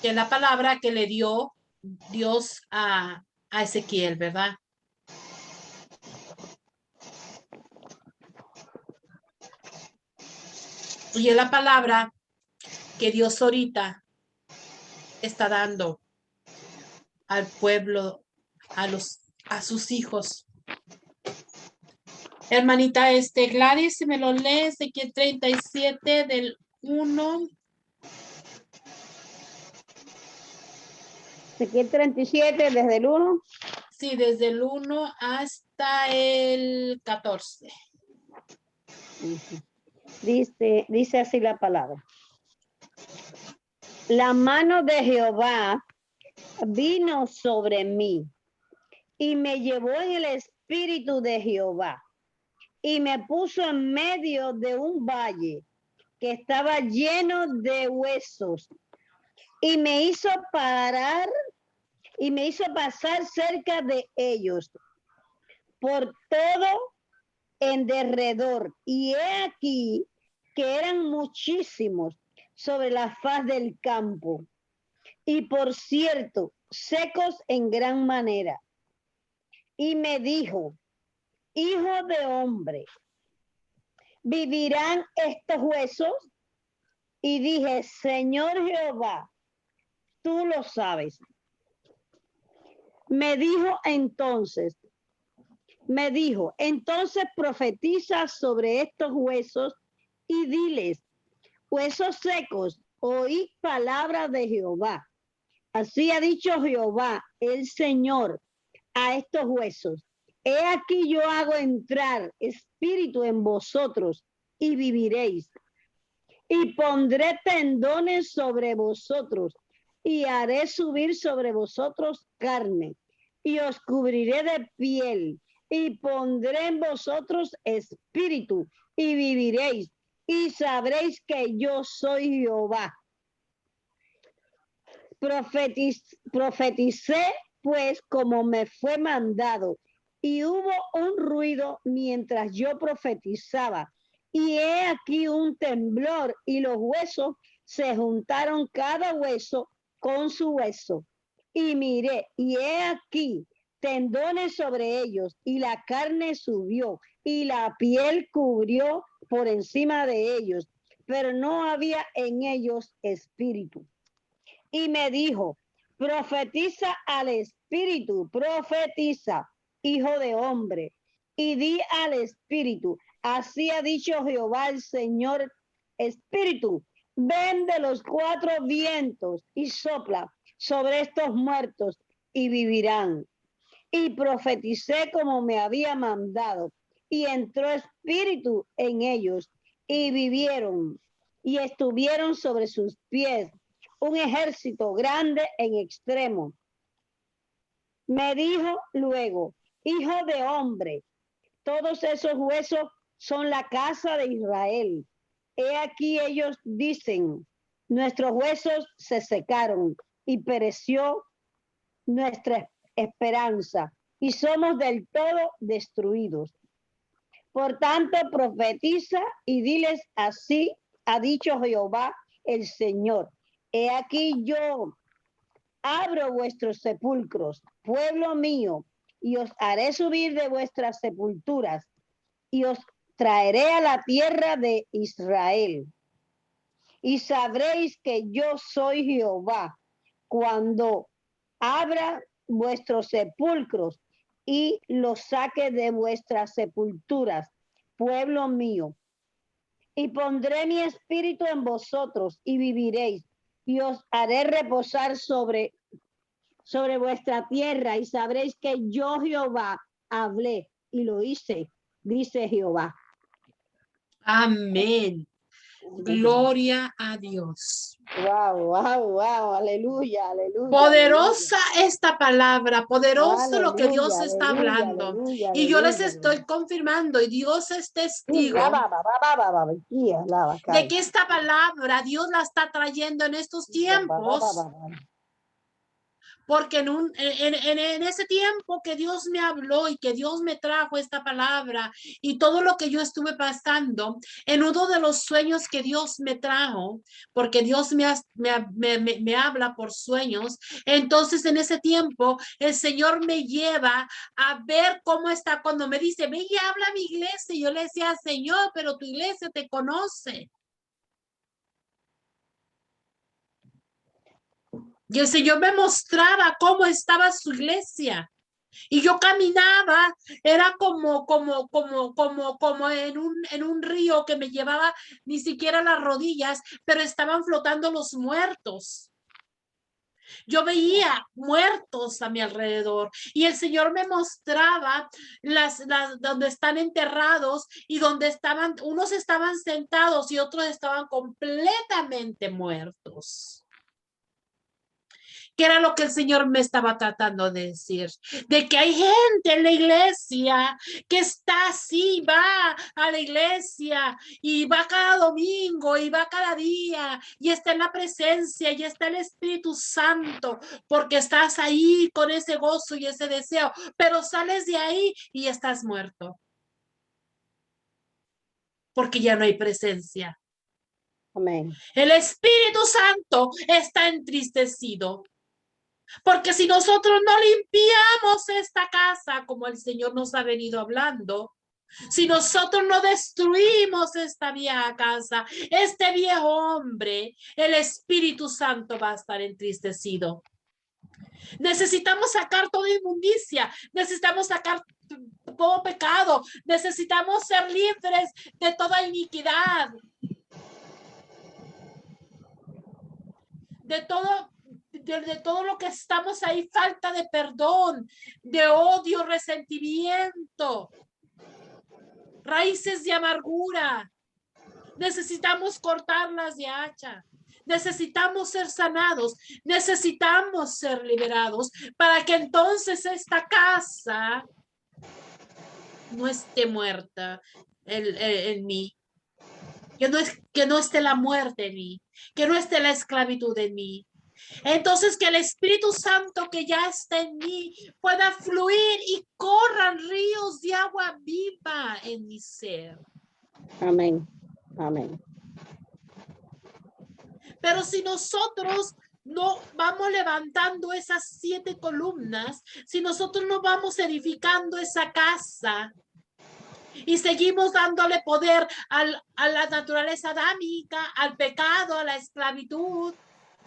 que es la palabra que le dio Dios a Ezequiel, ¿verdad? Y es la palabra que Dios ahorita está dando al pueblo, a sus hijos. Hermanita, Gladys, si me lo lees, Ezequiel 37 del 1. Ezequiel 37, desde el 1. Sí, desde el 1 hasta el 14. Dice así la palabra. La mano de Jehová vino sobre mí y me llevó en el espíritu de Jehová y me puso en medio de un valle que estaba lleno de huesos y me hizo parar y me hizo pasar cerca de ellos por todo en derredor. Y he aquí que eran muchísimos sobre la faz del campo. Y por cierto, secos en gran manera. Y me dijo, hijo de hombre, ¿vivirán estos huesos? Y dije, Señor Jehová, tú lo sabes. Me dijo, entonces profetiza sobre estos huesos y diles, huesos secos, oíd palabra de Jehová. Así ha dicho Jehová, el Señor, a estos huesos. He aquí yo hago entrar espíritu en vosotros y viviréis. Y pondré tendones sobre vosotros y haré subir sobre vosotros carne y os cubriré de piel y pondré en vosotros espíritu y viviréis y sabréis que yo soy Jehová. Profeticé pues como me fue mandado y hubo un ruido mientras yo profetizaba y he aquí un temblor y los huesos se juntaron cada hueso con su hueso y miré y he aquí tendones sobre ellos y la carne subió y la piel cubrió por encima de ellos, pero no había en ellos espíritu. Y me dijo, profetiza al espíritu, profetiza, hijo de hombre, y di al espíritu, así ha dicho Jehová el Señor, espíritu, ven de los cuatro vientos y sopla sobre estos muertos y vivirán. Y profeticé como me había mandado, y entró espíritu en ellos, y vivieron, y estuvieron sobre sus pies, un ejército grande en extremo. Me dijo luego, hijo de hombre, todos esos huesos son la casa de Israel. He aquí ellos dicen, nuestros huesos se secaron y pereció nuestra esperanza y somos del todo destruidos. Por tanto, profetiza y diles, así ha dicho Jehová el Señor. He aquí yo abro vuestros sepulcros, pueblo mío, y os haré subir de vuestras sepulturas y os traeré a la tierra de Israel. Y sabréis que yo soy Jehová cuando abra vuestros sepulcros y los saque de vuestras sepulturas, pueblo mío. Y pondré mi espíritu en vosotros y viviréis, y os haré reposar sobre vuestra tierra, y sabréis que yo Jehová hablé y lo hice, dice Jehová. Amén. Gloria a Dios. Wow, aleluya, aleluya. Poderosa aleluya. esta palabra, poderoso lo que Dios Aleluya, está aleluya, hablando. aleluya, Y yo les aleluya, estoy confirmando, y Dios es testigo de que esta palabra Dios la está trayendo en estos tiempos. Porque en ese tiempo que Dios me habló y que Dios me trajo esta palabra y todo lo que yo estuve pasando, en uno de los sueños que Dios me trajo, porque Dios me habla por sueños, entonces en ese tiempo el Señor me lleva a ver cómo está. Cuando me dice, ve y habla a mi iglesia, y yo le decía, Señor, pero tu iglesia te conoce. Y el Señor me mostraba cómo estaba su iglesia. Y yo caminaba, era como en un río que me llevaba ni siquiera a las rodillas, pero estaban flotando los muertos. Yo veía muertos a mi alrededor y el Señor me mostraba donde están enterrados y donde unos estaban sentados y otros estaban completamente muertos. ¿Qué era lo que el Señor me estaba tratando de decir? De que hay gente en la iglesia que está así, va a la iglesia y va cada domingo y va cada día y está en la presencia y está el Espíritu Santo porque estás ahí con ese gozo y ese deseo, pero sales de ahí y estás muerto porque ya no hay presencia. Amén. El Espíritu Santo está entristecido. Porque si nosotros no limpiamos esta casa como el Señor nos ha venido hablando, si nosotros no destruimos esta vieja casa, este viejo hombre, el Espíritu Santo va a estar entristecido. Necesitamos sacar toda inmundicia, necesitamos sacar todo pecado, necesitamos ser libres de toda iniquidad, de todo lo que estamos ahí, falta de perdón, de odio, resentimiento, raíces de amargura. Necesitamos cortarlas de hacha. Necesitamos ser sanados, necesitamos ser liberados para que entonces esta casa no esté muerta en mí. Que no esté la muerte en mí, que no esté la esclavitud en mí. Entonces que el Espíritu Santo que ya está en mí pueda fluir y corran ríos de agua viva en mi ser. Amén. Amén. Pero si nosotros no vamos levantando esas 7 columnas, si nosotros no vamos edificando esa casa y seguimos dándole poder a la naturaleza adámica, al pecado, a la esclavitud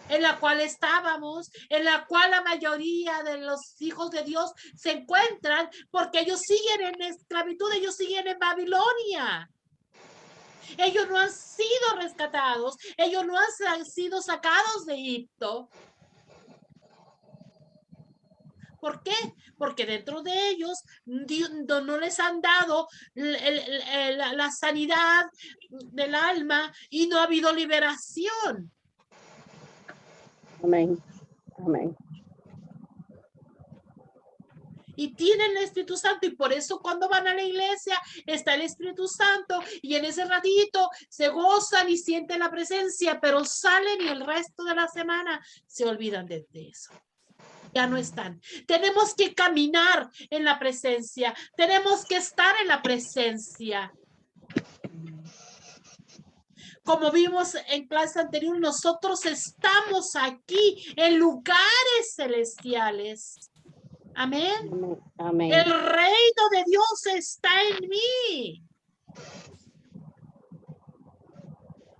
en la cual estábamos, en la cual la mayoría de los hijos de Dios se encuentran, porque ellos siguen en esclavitud, ellos siguen en Babilonia. Ellos no han sido rescatados, ellos no han sido sacados de Egipto. ¿Por qué? Porque dentro de ellos no les han dado la sanidad del alma y no ha habido liberación. Amén. Amén. Y tienen el Espíritu Santo y por eso cuando van a la iglesia está el Espíritu Santo y en ese ratito se gozan y sienten la presencia, pero salen y el resto de la semana se olvidan de eso. Ya no están. Tenemos que caminar en la presencia, tenemos que estar en la presencia. Como vimos en clase anterior, nosotros estamos aquí en lugares celestiales. Amén. Amén. El reino de Dios está en mí.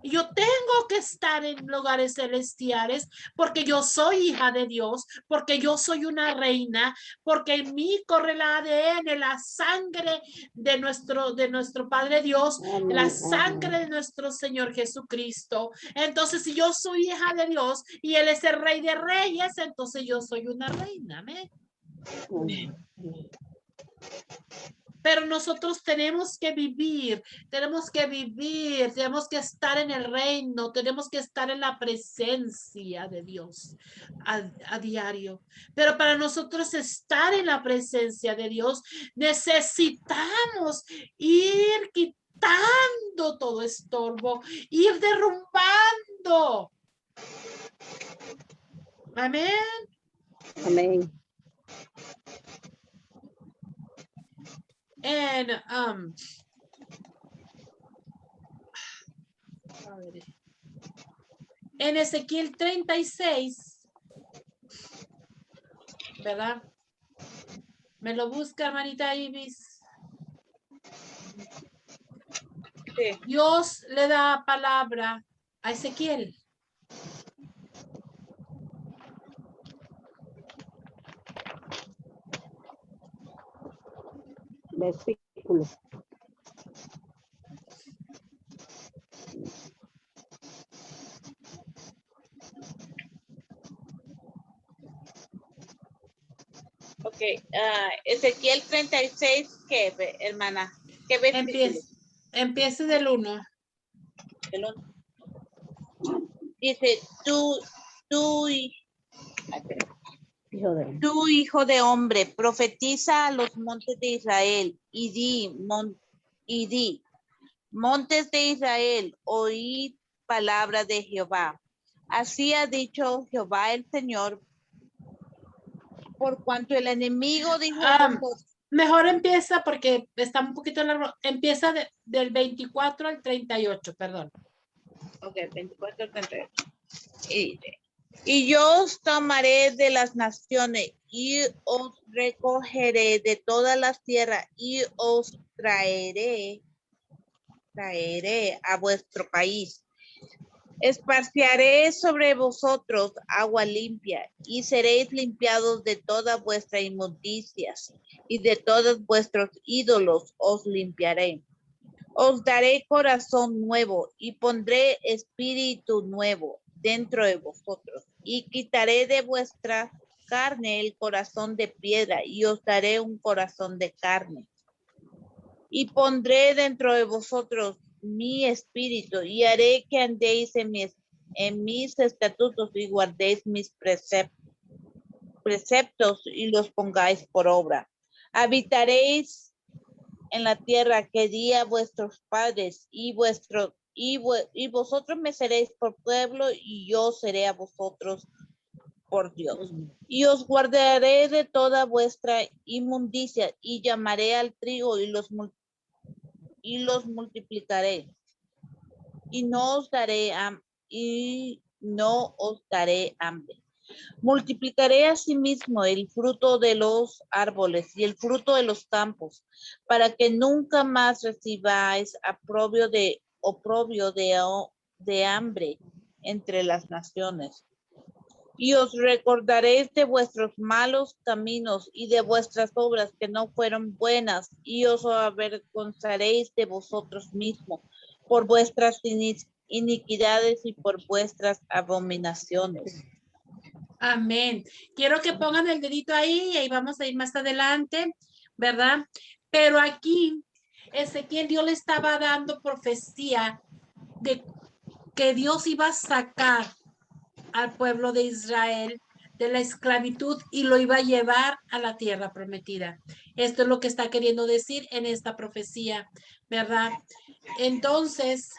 Y yo tengo que estar en lugares celestiales porque yo soy hija de Dios, porque yo soy una reina, porque en mí corre la ADN, la sangre de nuestro Padre Dios, la Amén, sangre amén. de nuestro Señor Jesucristo. Entonces, si yo soy hija de Dios y Él es el Rey de Reyes, entonces yo soy una reina. Amén. Amén. Pero nosotros tenemos que vivir, tenemos que estar en el reino, tenemos que estar en la presencia de Dios a diario. Pero para nosotros estar en la presencia de Dios, necesitamos ir quitando todo estorbo, ir derrumbando. Amén. Amén. And en Ezequiel 36, ¿verdad? Me lo busca, hermanita Ibis. Sí. Dios le da palabra a Ezequiel. Versículo. Ok, Ezequiel 36, ¿qué, hermana? ¿Qué versículo? Empiece del 1. El uno. Dice, Hijo de tú, hijo de hombre, profetiza a los montes de Israel y di, montes de Israel, oíd palabra de Jehová. Así ha dicho Jehová el Señor, por cuanto el enemigo dijo a vosotros. Mejor empieza porque está un poquito largo. Empieza del 24 al 38, perdón. Ok, 24 al 38. Y yo os tomaré de las naciones y os recogeré de todas las tierras y os traeré a vuestro país. Esparciaré sobre vosotros agua limpia y seréis limpiados de todas vuestras inmundicias y de todos vuestros ídolos os limpiaré. Os daré corazón nuevo y pondré espíritu nuevo dentro de vosotros y quitaré de vuestra carne el corazón de piedra y os daré un corazón de carne. Y pondré dentro de vosotros mi espíritu y haré que andéis en mis estatutos y guardéis mis preceptos y los pongáis por obra. Habitaréis en la tierra que di a vuestros padres y vosotros me seréis por pueblo y yo seré a vosotros por Dios. Y os guardaré de toda vuestra inmundicia y llamaré al trigo y los multiplicaré y no os daré hambre. Multiplicaré asimismo el fruto de los árboles y el fruto de los campos, para que nunca más recibáis oprobio de hambre entre las naciones. Y os recordaréis de vuestros malos caminos y de vuestras obras que no fueron buenas, y os avergonzaréis de vosotros mismos por vuestras iniquidades y por vuestras abominaciones. Amén. Quiero que pongan el dedito ahí y ahí vamos a ir más adelante, ¿verdad? Pero aquí Ezequiel, Dios le estaba dando profecía de que Dios iba a sacar al pueblo de Israel de la esclavitud y lo iba a llevar a la tierra prometida. Esto es lo que está queriendo decir en esta profecía, ¿verdad? Entonces,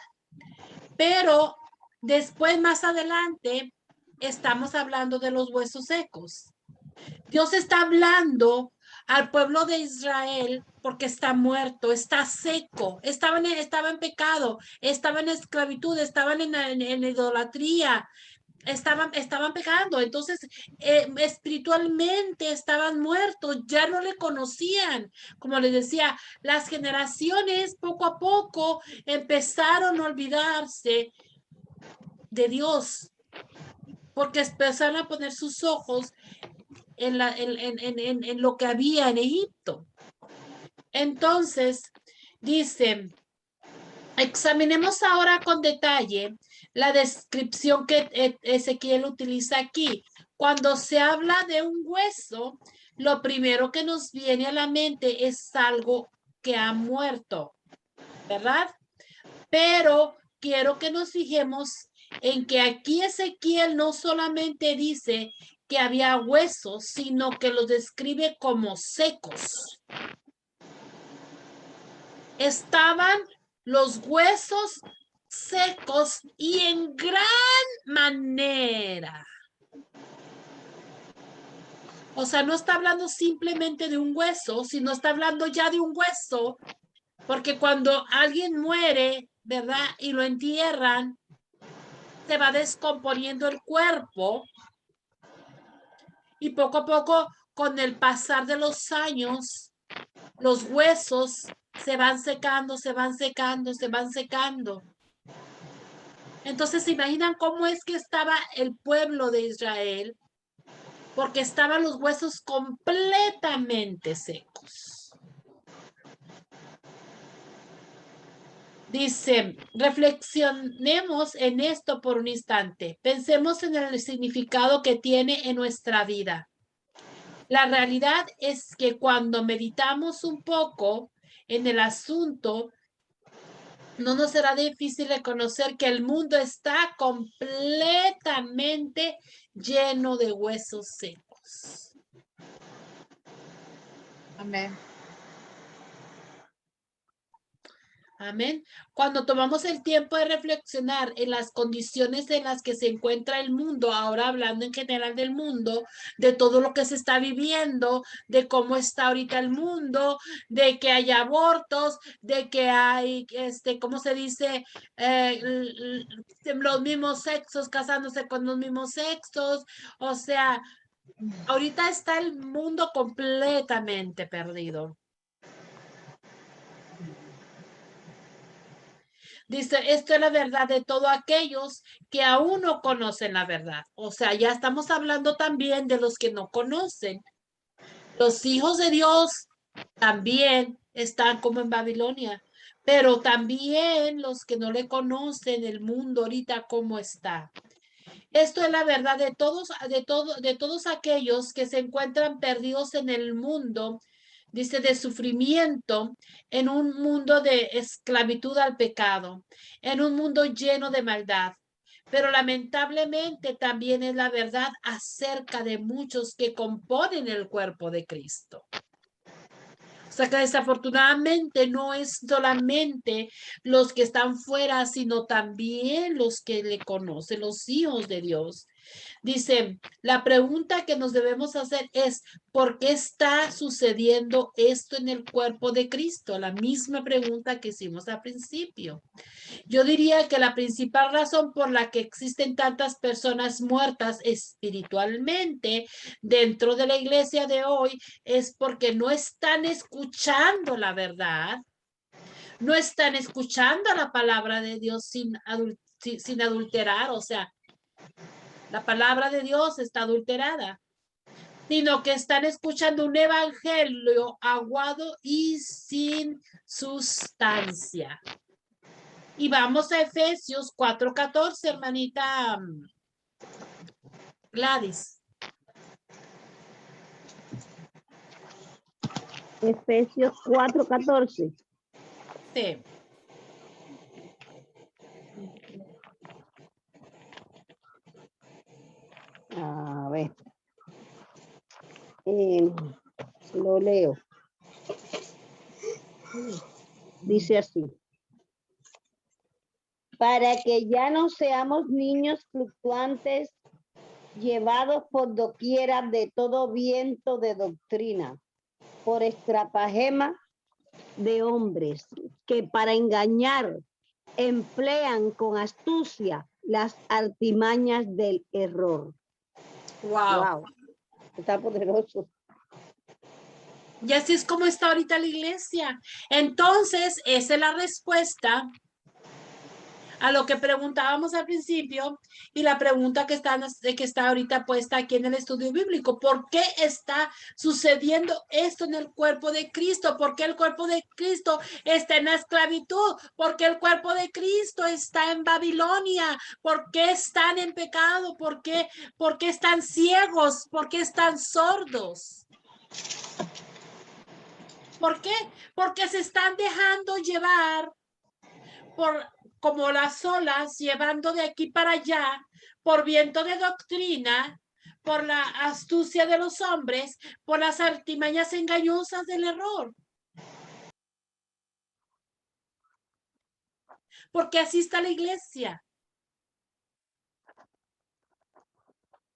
pero después, más adelante, estamos hablando de los huesos secos. Dios está hablando al pueblo de Israel porque está muerto, está seco, estaba en pecado, estaba en esclavitud, estaban en idolatría, estaban pecando, entonces espiritualmente estaban muertos, ya no le conocían. Como les decía, las generaciones poco a poco empezaron a olvidarse de Dios, porque empezaron a poner sus ojos en lo que había en Egipto. Entonces, dice, examinemos ahora con detalle la descripción que Ezequiel utiliza aquí. Cuando se habla de un hueso, lo primero que nos viene a la mente es algo que ha muerto, ¿verdad? Pero quiero que nos fijemos en que aquí Ezequiel no solamente dice que había huesos, sino que los describe como secos. Estaban los huesos secos y en gran manera. O sea, no está hablando simplemente de un hueso, sino está hablando ya de un hueso, porque cuando alguien muere, ¿verdad? Y lo entierran, se va descomponiendo el cuerpo y poco a poco, con el pasar de los años, los huesos se van secando, se van secando, se van secando. Entonces, ¿se imaginan cómo es que estaba el pueblo de Israel? Porque estaban los huesos completamente secos. Dice, reflexionemos en esto por un instante. Pensemos en el significado que tiene en nuestra vida. La realidad es que cuando meditamos un poco en el asunto, no nos será difícil reconocer que el mundo está completamente lleno de huesos secos. Amén. Amén. Cuando tomamos el tiempo de reflexionar en las condiciones en las que se encuentra el mundo, ahora hablando en general del mundo, de todo lo que se está viviendo, de cómo está ahorita el mundo, de que hay abortos, de que hay, ¿cómo se dice? Los mismos sexos casándose con los mismos sexos. O sea, ahorita está el mundo completamente perdido. Dice, esto es la verdad de todos aquellos que aún no conocen la verdad. O sea, ya estamos hablando también de los que no conocen. Los hijos de Dios también están como en Babilonia, pero también los que no le conocen el mundo ahorita cómo está. Esto es la verdad de todos aquellos que se encuentran perdidos en el mundo, dice, de sufrimiento, en un mundo de esclavitud al pecado, en un mundo lleno de maldad. Pero lamentablemente también es la verdad acerca de muchos que componen el cuerpo de Cristo. O sea que desafortunadamente no es solamente los que están fuera, sino también los que le conocen, los hijos de Dios. Dice, la pregunta que nos debemos hacer es, ¿por qué está sucediendo esto en el cuerpo de Cristo? La misma pregunta que hicimos al principio. Yo diría que la principal razón por la que existen tantas personas muertas espiritualmente dentro de la iglesia de hoy es porque no están escuchando la verdad, no están escuchando la palabra de Dios sin adulterar, o sea, la palabra de Dios está adulterada, sino que están escuchando un evangelio aguado y sin sustancia. Y vamos a Efesios 4:14, hermanita Gladys. Efesios 4:14. Sí. A ver. Lo leo. Dice así. Para que ya no seamos niños fluctuantes, llevados por doquiera de todo viento de doctrina, por estratagema de hombres que para engañar emplean con astucia las artimañas del error. Wow. Está poderoso. Y así es como está ahorita la iglesia. Entonces, esa es la respuesta a lo que preguntábamos al principio y la pregunta que está ahorita puesta aquí en el estudio bíblico. ¿Por qué está sucediendo esto en el cuerpo de Cristo? ¿Por qué el cuerpo de Cristo está en la esclavitud? ¿Por qué el cuerpo de Cristo está en Babilonia? ¿Por qué están en pecado? ¿Por qué están ciegos? ¿Por qué están sordos? ¿Por qué? Porque se están dejando llevar por como las olas, llevando de aquí para allá, por viento de doctrina, por la astucia de los hombres, por las artimañas engañosas del error. Porque así está la iglesia,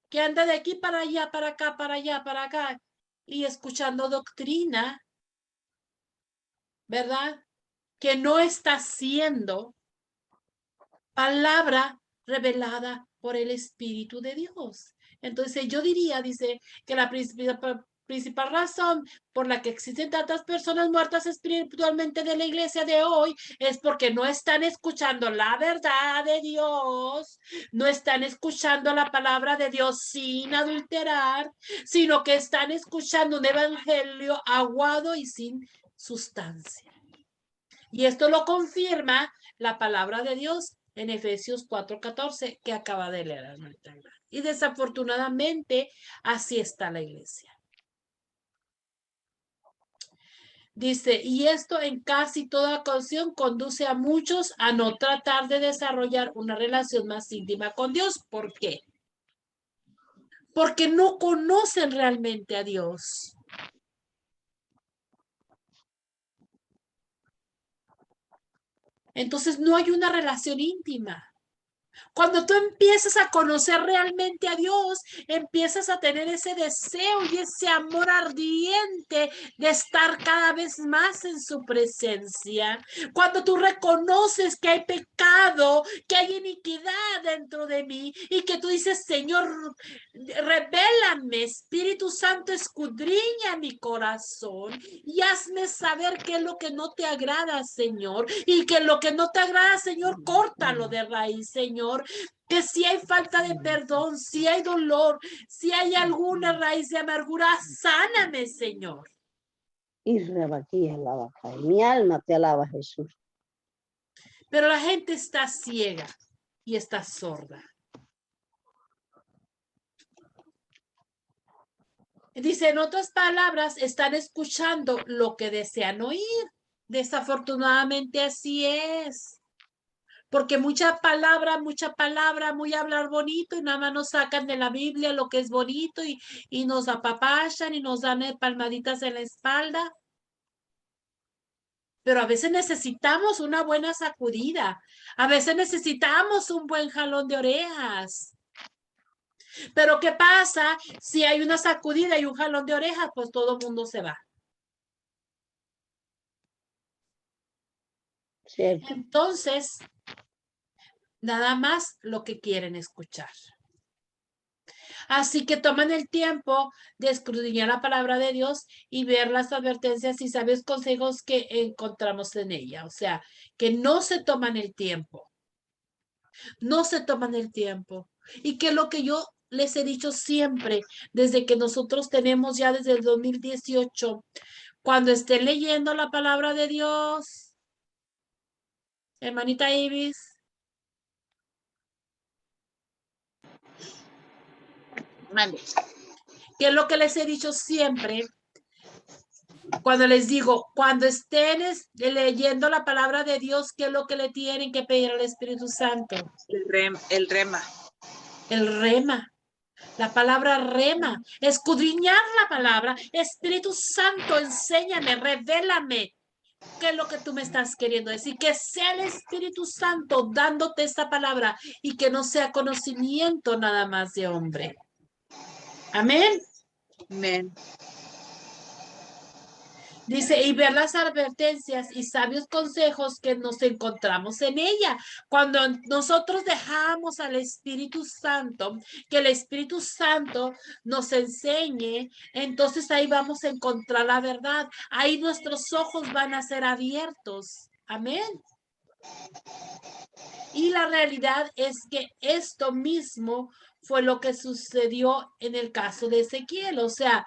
que anda de aquí para allá, para acá, para allá, para acá, y escuchando doctrina, ¿verdad? Que no está siendo palabra revelada por el Espíritu de Dios. Entonces yo diría, dice, que la principal razón por la que existen tantas personas muertas espiritualmente de la iglesia de hoy es porque no están escuchando la verdad de Dios, no están escuchando la palabra de Dios sin adulterar, sino que están escuchando un evangelio aguado y sin sustancia. Y esto lo confirma la palabra de Dios en Efesios 4:14 que acaba de leer. Y desafortunadamente así está la iglesia. Dice, y esto en casi toda ocasión conduce a muchos a no tratar de desarrollar una relación más íntima con Dios. ¿Por qué? Porque no conocen realmente a Dios. Entonces no hay una relación íntima. Cuando tú empiezas a conocer realmente a Dios, empiezas a tener ese deseo y ese amor ardiente de estar cada vez más en su presencia. Cuando tú reconoces que hay pecado, que hay iniquidad dentro de mí y que tú dices, Señor, revélame, Espíritu Santo, escudriña mi corazón y hazme saber qué es lo que no te agrada, Señor, y que lo que no te agrada, Señor, córtalo de raíz, Señor. Que si hay falta de perdón, si hay dolor, si hay alguna raíz de amargura, sáname, Señor. Y rebatí en la baja. Mi alma te alaba, Jesús. Pero la gente está ciega y está sorda. Dice, en otras palabras, están escuchando lo que desean oír. Desafortunadamente así es. Porque mucha palabra, muy hablar bonito y nada más nos sacan de la Biblia lo que es bonito y nos apapachan y nos dan palmaditas en la espalda. Pero a veces necesitamos una buena sacudida. A veces necesitamos un buen jalón de orejas. Pero ¿qué pasa si hay una sacudida y un jalón de orejas? Pues todo el mundo se va. ¿Cierto? Entonces, nada más lo que quieren escuchar. Así que toman el tiempo de escudriñar la palabra de Dios y ver las advertencias y sabios consejos que encontramos en ella. O sea, que no se toman el tiempo. No se toman el tiempo. Y que lo que yo les he dicho siempre, desde que nosotros tenemos ya desde el 2018, cuando estén leyendo la palabra de Dios, hermanita Ibis, Mande. que es lo que les he dicho siempre, cuando les digo, cuando estén leyendo la palabra de Dios, ¿qué es lo que le tienen que pedir al Espíritu Santo? El rema. El rema. La palabra rema, escudriñar la palabra. Espíritu Santo, enséñame, revélame qué es lo que tú me estás queriendo decir. Que sea el Espíritu Santo dándote esta palabra y que no sea conocimiento nada más de hombre. Amén. Amén. Dice, y ver las advertencias y sabios consejos que nos encontramos en ella. Cuando nosotros dejamos al Espíritu Santo, que el Espíritu Santo nos enseñe, entonces ahí vamos a encontrar la verdad. Ahí nuestros ojos van a ser abiertos. Amén. Y la realidad es que esto mismo fue lo que sucedió en el caso de Ezequiel. O sea,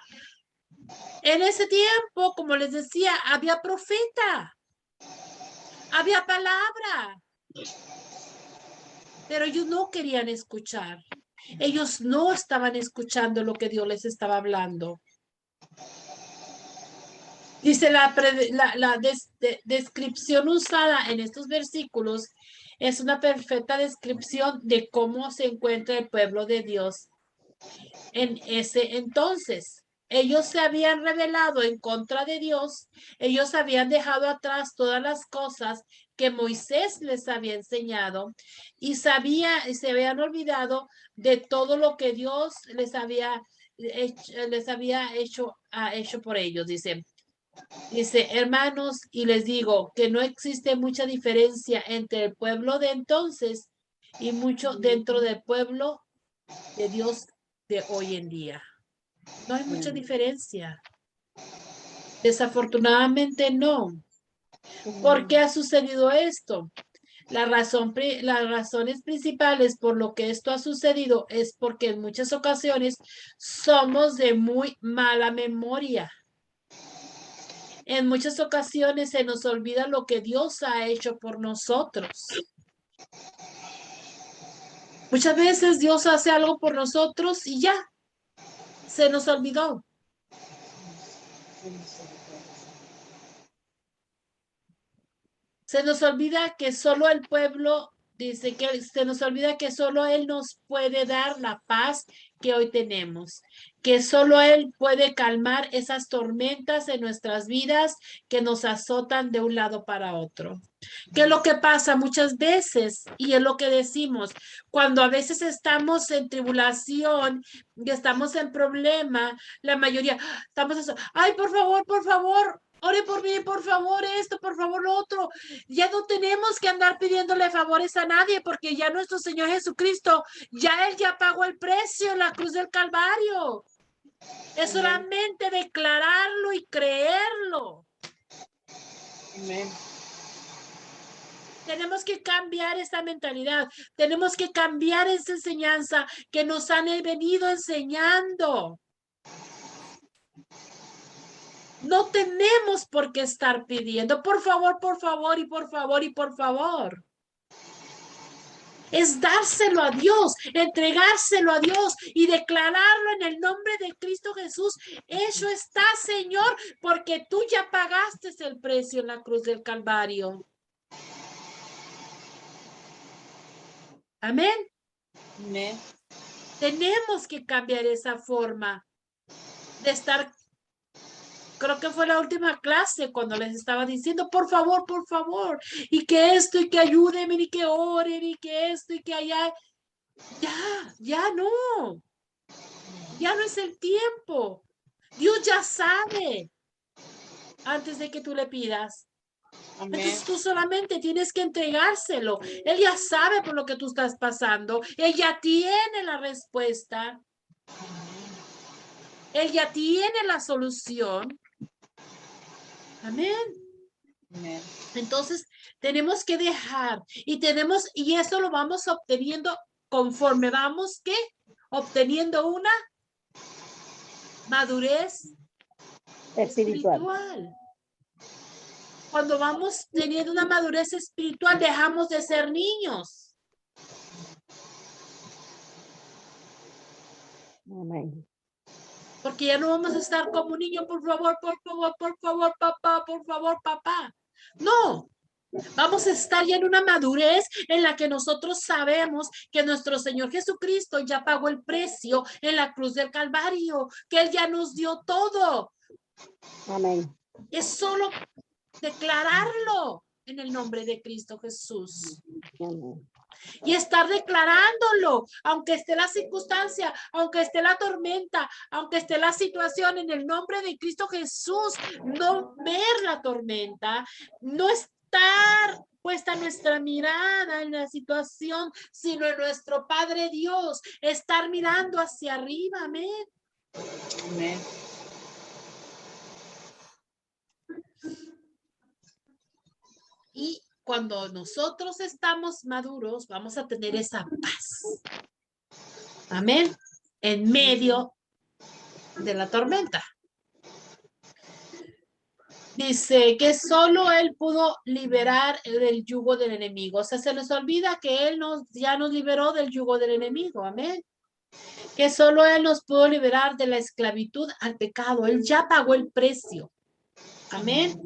en ese tiempo, como les decía, había profeta, había palabra, pero ellos no querían escuchar. Ellos no estaban escuchando lo que Dios les estaba hablando. Dice la descripción usada en estos versículos es una perfecta descripción de cómo se encuentra el pueblo de Dios en ese entonces. Ellos se habían rebelado en contra de Dios. Ellos habían dejado atrás todas las cosas que Moisés les había enseñado y se habían olvidado de todo lo que Dios les había hecho por ellos. Dice, hermanos, y les digo que no existe mucha diferencia entre el pueblo de entonces y mucho dentro del pueblo de Dios de hoy en día. No hay mucha diferencia. Desafortunadamente no. ¿Por qué ha sucedido esto? Las razones principales por lo que esto ha sucedido es porque en muchas ocasiones somos de muy mala memoria. En muchas ocasiones se nos olvida lo que Dios ha hecho por nosotros. Muchas veces Dios hace algo por nosotros y ya, se nos olvidó. Se nos olvida que solo el pueblo, dice que se nos olvida que solo Él nos puede dar la paz que hoy tenemos, que solo Él puede calmar esas tormentas en nuestras vidas que nos azotan de un lado para otro. ¿Qué es lo que pasa muchas veces? Y es lo que decimos, cuando a veces estamos en tribulación y estamos en problema, la mayoría, estamos eso, ay, por favor, ore por mí, por favor, esto, por favor, lo otro. Ya no tenemos que andar pidiéndole favores a nadie porque ya nuestro Señor Jesucristo, ya Él ya pagó el precio en la cruz del Calvario. Es solamente declararlo y creerlo. Amén. Tenemos que cambiar esta mentalidad. Tenemos que cambiar esa enseñanza que nos han venido enseñando. No tenemos por qué estar pidiendo, por favor, por favor, y por favor, y por favor. Es dárselo a Dios, entregárselo a Dios y declararlo en el nombre de Cristo Jesús. Hecho está, Señor, porque tú ya pagaste el precio en la cruz del Calvario. Amén. Amén. Tenemos que cambiar esa forma de estar. Creo que fue la última clase cuando les estaba diciendo, por favor, y que esto, y que ayúdenme, y que oren, y que esto, y que allá. Ya no es el tiempo. Dios ya sabe antes de que tú le pidas. Amén. Entonces tú solamente tienes que entregárselo. Él ya sabe por lo que tú estás pasando. Él ya tiene la respuesta. Él ya tiene la solución. Amén. Amén. Entonces tenemos que dejar y eso lo vamos obteniendo conforme vamos obteniendo una madurez espiritual. Cuando vamos teniendo una madurez espiritual, dejamos de ser niños. Amén. Porque ya no vamos a estar como niños, por favor, papá, por favor, papá. No, vamos a estar ya en una madurez en la que nosotros sabemos que nuestro Señor Jesucristo ya pagó el precio en la cruz del Calvario, que Él ya nos dio todo. Amén. Es solo declararlo en el nombre de Cristo Jesús. Amén. Y estar declarándolo, aunque esté la circunstancia, aunque esté la tormenta, aunque esté la situación, en el nombre de Cristo Jesús, no ver la tormenta, no estar puesta nuestra mirada en la situación, sino en nuestro Padre Dios, estar mirando hacia arriba, amén. Amén. Y cuando nosotros estamos maduros, vamos a tener esa paz. Amén. En medio de la tormenta. Dice que solo Él pudo liberar del yugo del enemigo. O sea, se les olvida que Él ya nos liberó del yugo del enemigo. Amén. Que solo Él nos pudo liberar de la esclavitud al pecado. Él ya pagó el precio. Amén.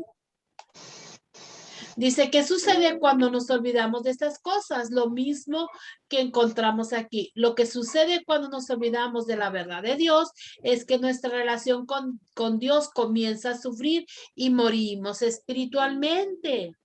Dice, ¿qué sucede cuando nos olvidamos de estas cosas? Lo mismo que encontramos aquí. Lo que sucede cuando nos olvidamos de la verdad de Dios es que nuestra relación con Dios comienza a sufrir y morimos espiritualmente.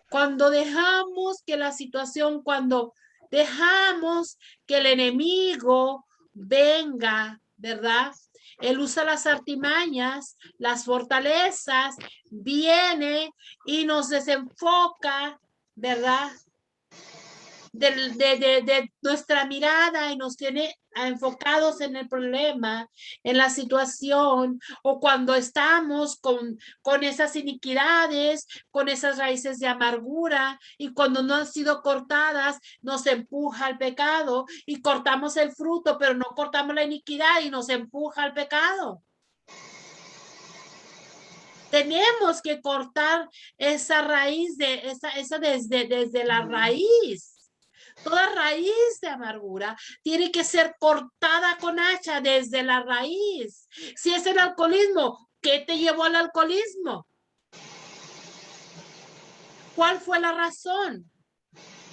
Cuando dejamos que la situación, cuando dejamos que el enemigo venga, ¿verdad? Él usa las artimañas, las fortalezas, viene y nos desenfoca, ¿verdad? De nuestra mirada y nos tiene enfocados en el problema, en la situación, o cuando estamos con esas iniquidades, con esas raíces de amargura, y cuando no han sido cortadas, nos empuja al pecado, y cortamos el fruto, pero no cortamos la iniquidad y nos empuja al pecado. Tenemos que cortar esa raíz, esa desde la raíz. Toda raíz de amargura tiene que ser cortada con hacha desde la raíz. Si es el alcoholismo, ¿qué te llevó al alcoholismo? ¿Cuál fue la razón?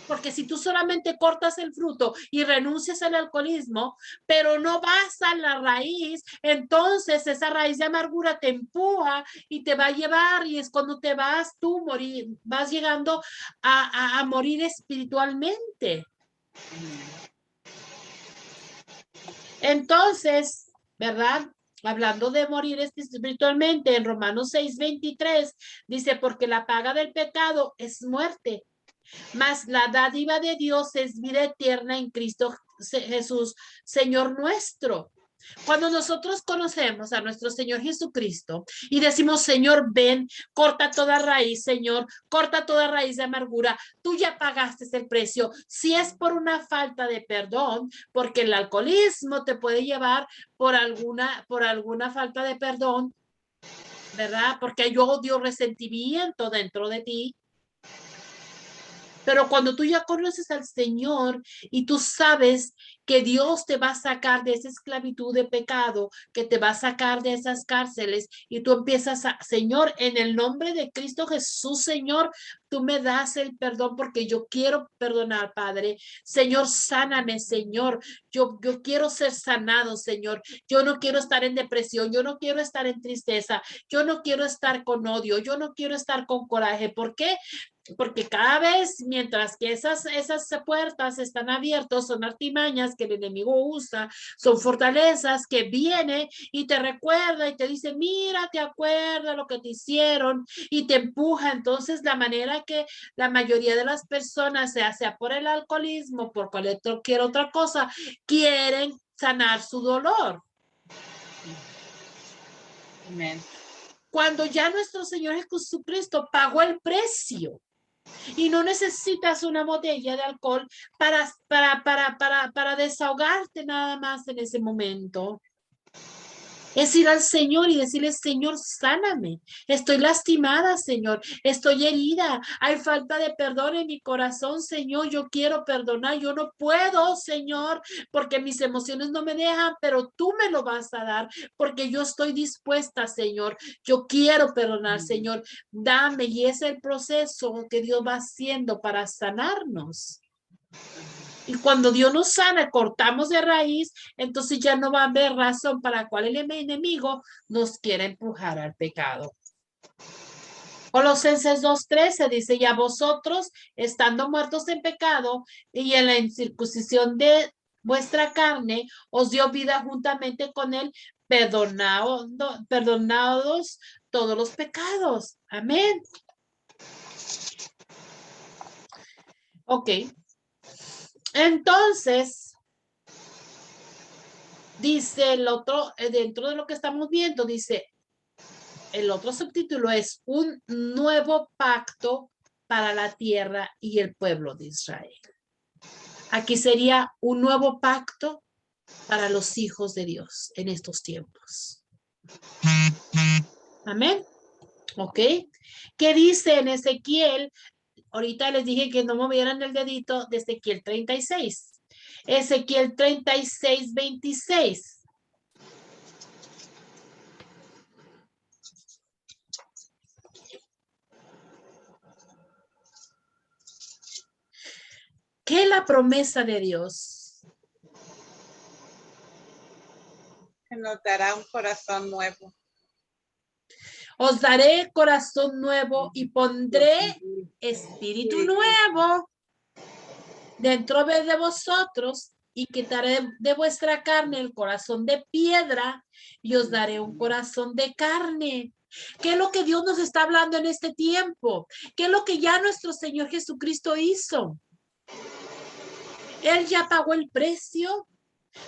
Porque si tú solamente cortas el fruto y renuncias al alcoholismo, pero no vas a la raíz, entonces esa raíz de amargura te empuja y te va a llevar, y es cuando te vas tú morir, vas llegando a morir espiritualmente. Entonces, ¿verdad? Hablando de morir espiritualmente, en Romanos 6:23 dice, porque la paga del pecado es muerte, mas la dádiva de Dios es vida eterna en Cristo Jesús, Señor nuestro. Cuando nosotros conocemos a nuestro Señor Jesucristo y decimos, Señor, ven, corta toda raíz, Señor, corta toda raíz de amargura, tú ya pagaste el precio. Si es por una falta de perdón, porque el alcoholismo te puede llevar por alguna falta de perdón, ¿verdad? Porque hay odio, resentimiento dentro de ti. Pero cuando tú ya conoces al Señor y tú sabes que Dios te va a sacar de esa esclavitud de pecado, que te va a sacar de esas cárceles, y tú empiezas a, Señor, en el nombre de Cristo Jesús, Señor, tú me das el perdón porque yo quiero perdonar, Padre. Señor, sáname, Señor. Yo quiero ser sanado, Señor. Yo no quiero estar en depresión, yo no quiero estar en tristeza, yo no quiero estar con odio, yo no quiero estar con coraje. ¿Por qué? Porque cada vez, mientras que esas puertas están abiertas, son artimañas que el enemigo usa, son fortalezas que viene y te recuerda y te dice, mira, te acuerdas lo que te hicieron, y te empuja. Entonces, la manera que la mayoría de las personas, sea por el alcoholismo, por cualquier otra cosa, quieren sanar su dolor. Amén. Cuando ya nuestro Señor Jesucristo pagó el precio. Y no necesitas una botella de alcohol para desahogarte nada más en ese momento. Es ir al Señor y decirle, Señor, sáname. Estoy lastimada, Señor. Estoy herida. Hay falta de perdón en mi corazón, Señor. Yo quiero perdonar. Yo no puedo, Señor, porque mis emociones no me dejan, pero tú me lo vas a dar porque yo estoy dispuesta, Señor. Yo quiero perdonar, Señor. Dame, y es el proceso que Dios va haciendo para sanarnos. Y cuando Dios nos sana, cortamos de raíz, entonces ya no va a haber razón para cual el enemigo nos quiera empujar al pecado. Colosenses 2:13 dice, y a vosotros, estando muertos en pecado y en la incircuncisión de vuestra carne, os dio vida juntamente con él, perdonados todos los pecados. Amén. Ok. Entonces, dice el otro, dentro de lo que estamos viendo, dice, el otro subtítulo es un nuevo pacto para la tierra y el pueblo de Israel. Aquí sería un nuevo pacto para los hijos de Dios en estos tiempos. Amén. ¿Ok? ¿Qué dice en Ezequiel? Ahorita les dije que no movieran el dedito de Ezequiel 36. Ezequiel 36, 26. ¿Qué es la promesa de Dios? Que nos dará un corazón nuevo. Os daré corazón nuevo y pondré espíritu nuevo dentro de vosotros y quitaré de vuestra carne el corazón de piedra y os daré un corazón de carne. ¿Qué es lo que Dios nos está hablando en este tiempo? ¿Qué es lo que ya nuestro Señor Jesucristo hizo? Él ya pagó el precio.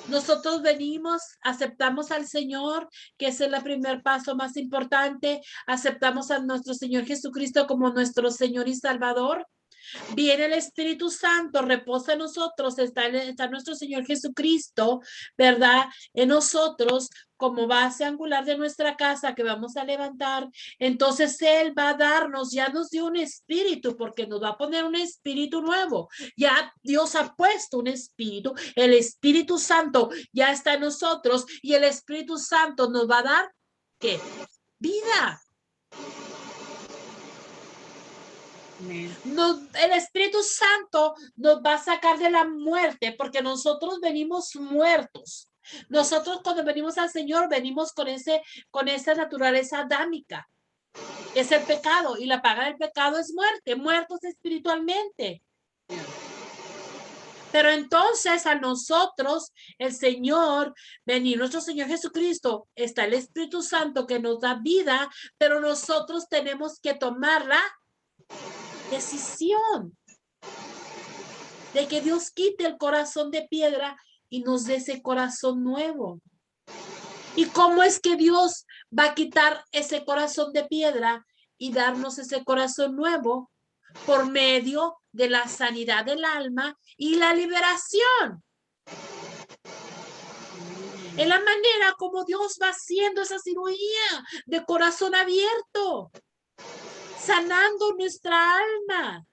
Nosotros venimos, aceptamos al Señor, que ese es el primer paso más importante. Aceptamos a nuestro Señor Jesucristo como nuestro Señor y Salvador. Viene el Espíritu Santo, reposa en nosotros, está nuestro Señor Jesucristo, ¿verdad? En nosotros, como base angular de nuestra casa que vamos a levantar. Entonces Él va a darnos, ya nos dio un espíritu, porque nos va a poner un espíritu nuevo. Ya Dios ha puesto un espíritu, el Espíritu Santo ya está en nosotros y el Espíritu Santo nos va a dar, ¿qué? Vida. El Espíritu Santo nos va a sacar de la muerte porque nosotros venimos muertos. Nosotros cuando venimos al Señor venimos con esa naturaleza adámica. Es el pecado y la paga del pecado es muerte, muertos espiritualmente. Pero entonces a nosotros, el Señor, venir nuestro Señor Jesucristo, está el Espíritu Santo que nos da vida, pero nosotros tenemos que tomarla decisión de que Dios quite el corazón de piedra y nos dé ese corazón nuevo. ¿Y cómo es que Dios va a quitar ese corazón de piedra y darnos ese corazón nuevo? Por medio de la sanidad del alma y la liberación. Es la manera como Dios va haciendo esa cirugía de corazón abierto, sanando nuestra alma.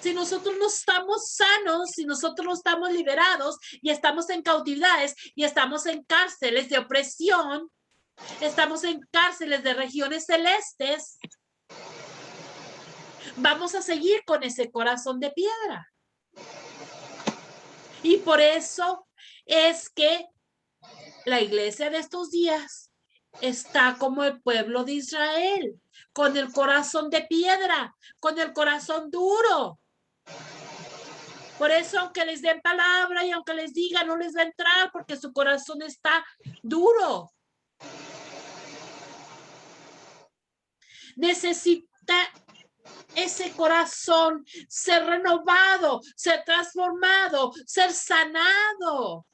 Si nosotros no estamos sanos, si nosotros no estamos liberados y estamos en cautividades y estamos en cárceles de opresión, estamos en cárceles de regiones celestes, vamos a seguir con ese corazón de piedra. Y por eso es que la iglesia de estos días está como el pueblo de Israel, con el corazón de piedra, con el corazón duro. Por eso, aunque les den palabra y aunque les digan, no les va a entrar porque su corazón está duro. Necesita ese corazón ser renovado, ser transformado, ser sanado.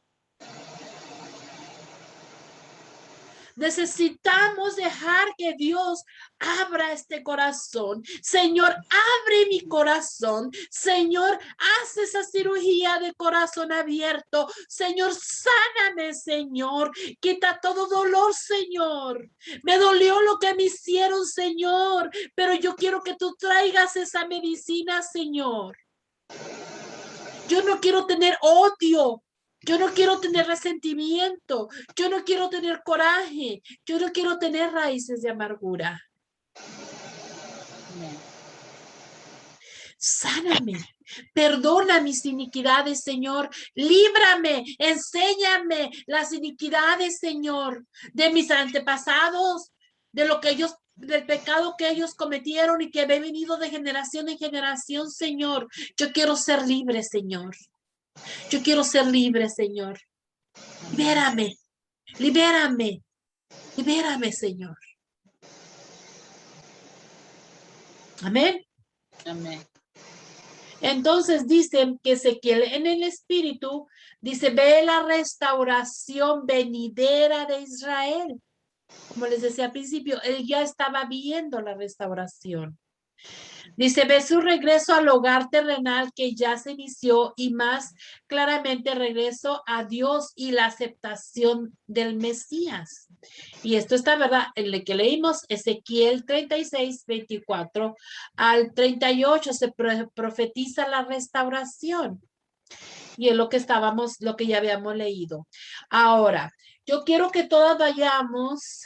Necesitamos dejar que Dios abra este corazón. Señor, abre mi corazón. Señor, haz esa cirugía de corazón abierto. Señor, sáname, Señor. Quita todo dolor, Señor. Me dolió lo que me hicieron, Señor. Pero yo quiero que tú traigas esa medicina, Señor. Yo no quiero tener odio. Yo no quiero tener resentimiento, yo no quiero tener coraje, yo no quiero tener raíces de amargura. Sáname, perdona mis iniquidades, Señor, líbrame, enséñame las iniquidades, Señor, de mis antepasados, de lo que ellos, del pecado que ellos cometieron y que he venido de generación en generación, Señor. Yo quiero ser libre, Señor. Yo quiero ser libre, Señor. Libérame, libérame, libérame, Señor. Amén. Amén. Entonces dicen que Ezequiel en el espíritu dice, ve la restauración venidera de Israel. como les decía al principio, él ya estaba viendo la restauración. Dice, ve su regreso al hogar terrenal que ya se inició y más claramente regreso a Dios y la aceptación del Mesías. Y esto está, ¿verdad? El que leímos, Ezequiel 36, 24 al 38, se profetiza la restauración. Y es lo que lo que ya habíamos leído. Ahora, yo quiero que todas vayamos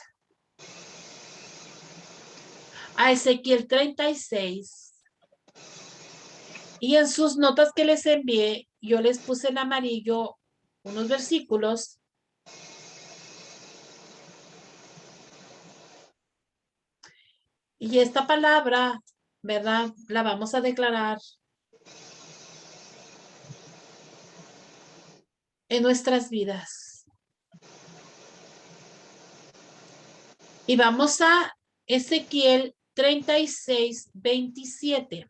a Ezequiel 36. Y en sus notas que les envié, yo les puse en amarillo unos versículos. Y esta palabra, ¿verdad? La vamos a declarar en nuestras vidas. Y vamos a Ezequiel 36, 27.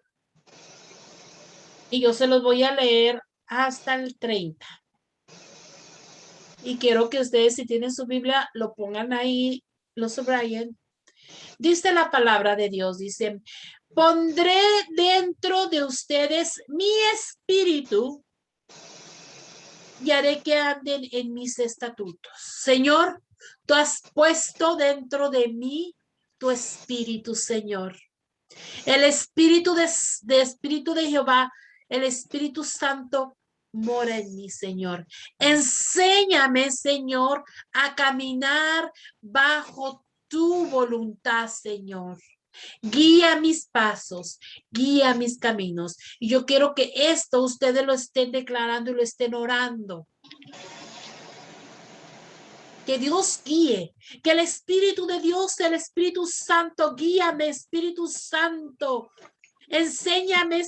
Y yo se los voy a leer hasta el 30. Y quiero que ustedes, si tienen su Biblia, lo pongan ahí, lo subrayen. Dice la palabra de Dios, dice, pondré dentro de ustedes mi espíritu y haré que anden en mis estatutos. Señor, tú has puesto dentro de mí tu espíritu, Señor. El espíritu de Jehová, el Espíritu Santo mora en mí, Señor. Enséñame, Señor, a caminar bajo tu voluntad, Señor. Guía mis pasos, guía mis caminos. Y yo quiero que esto ustedes lo estén declarando y lo estén orando. Que Dios guíe, que el Espíritu de Dios, el Espíritu Santo, guíame, Espíritu Santo. Enséñame,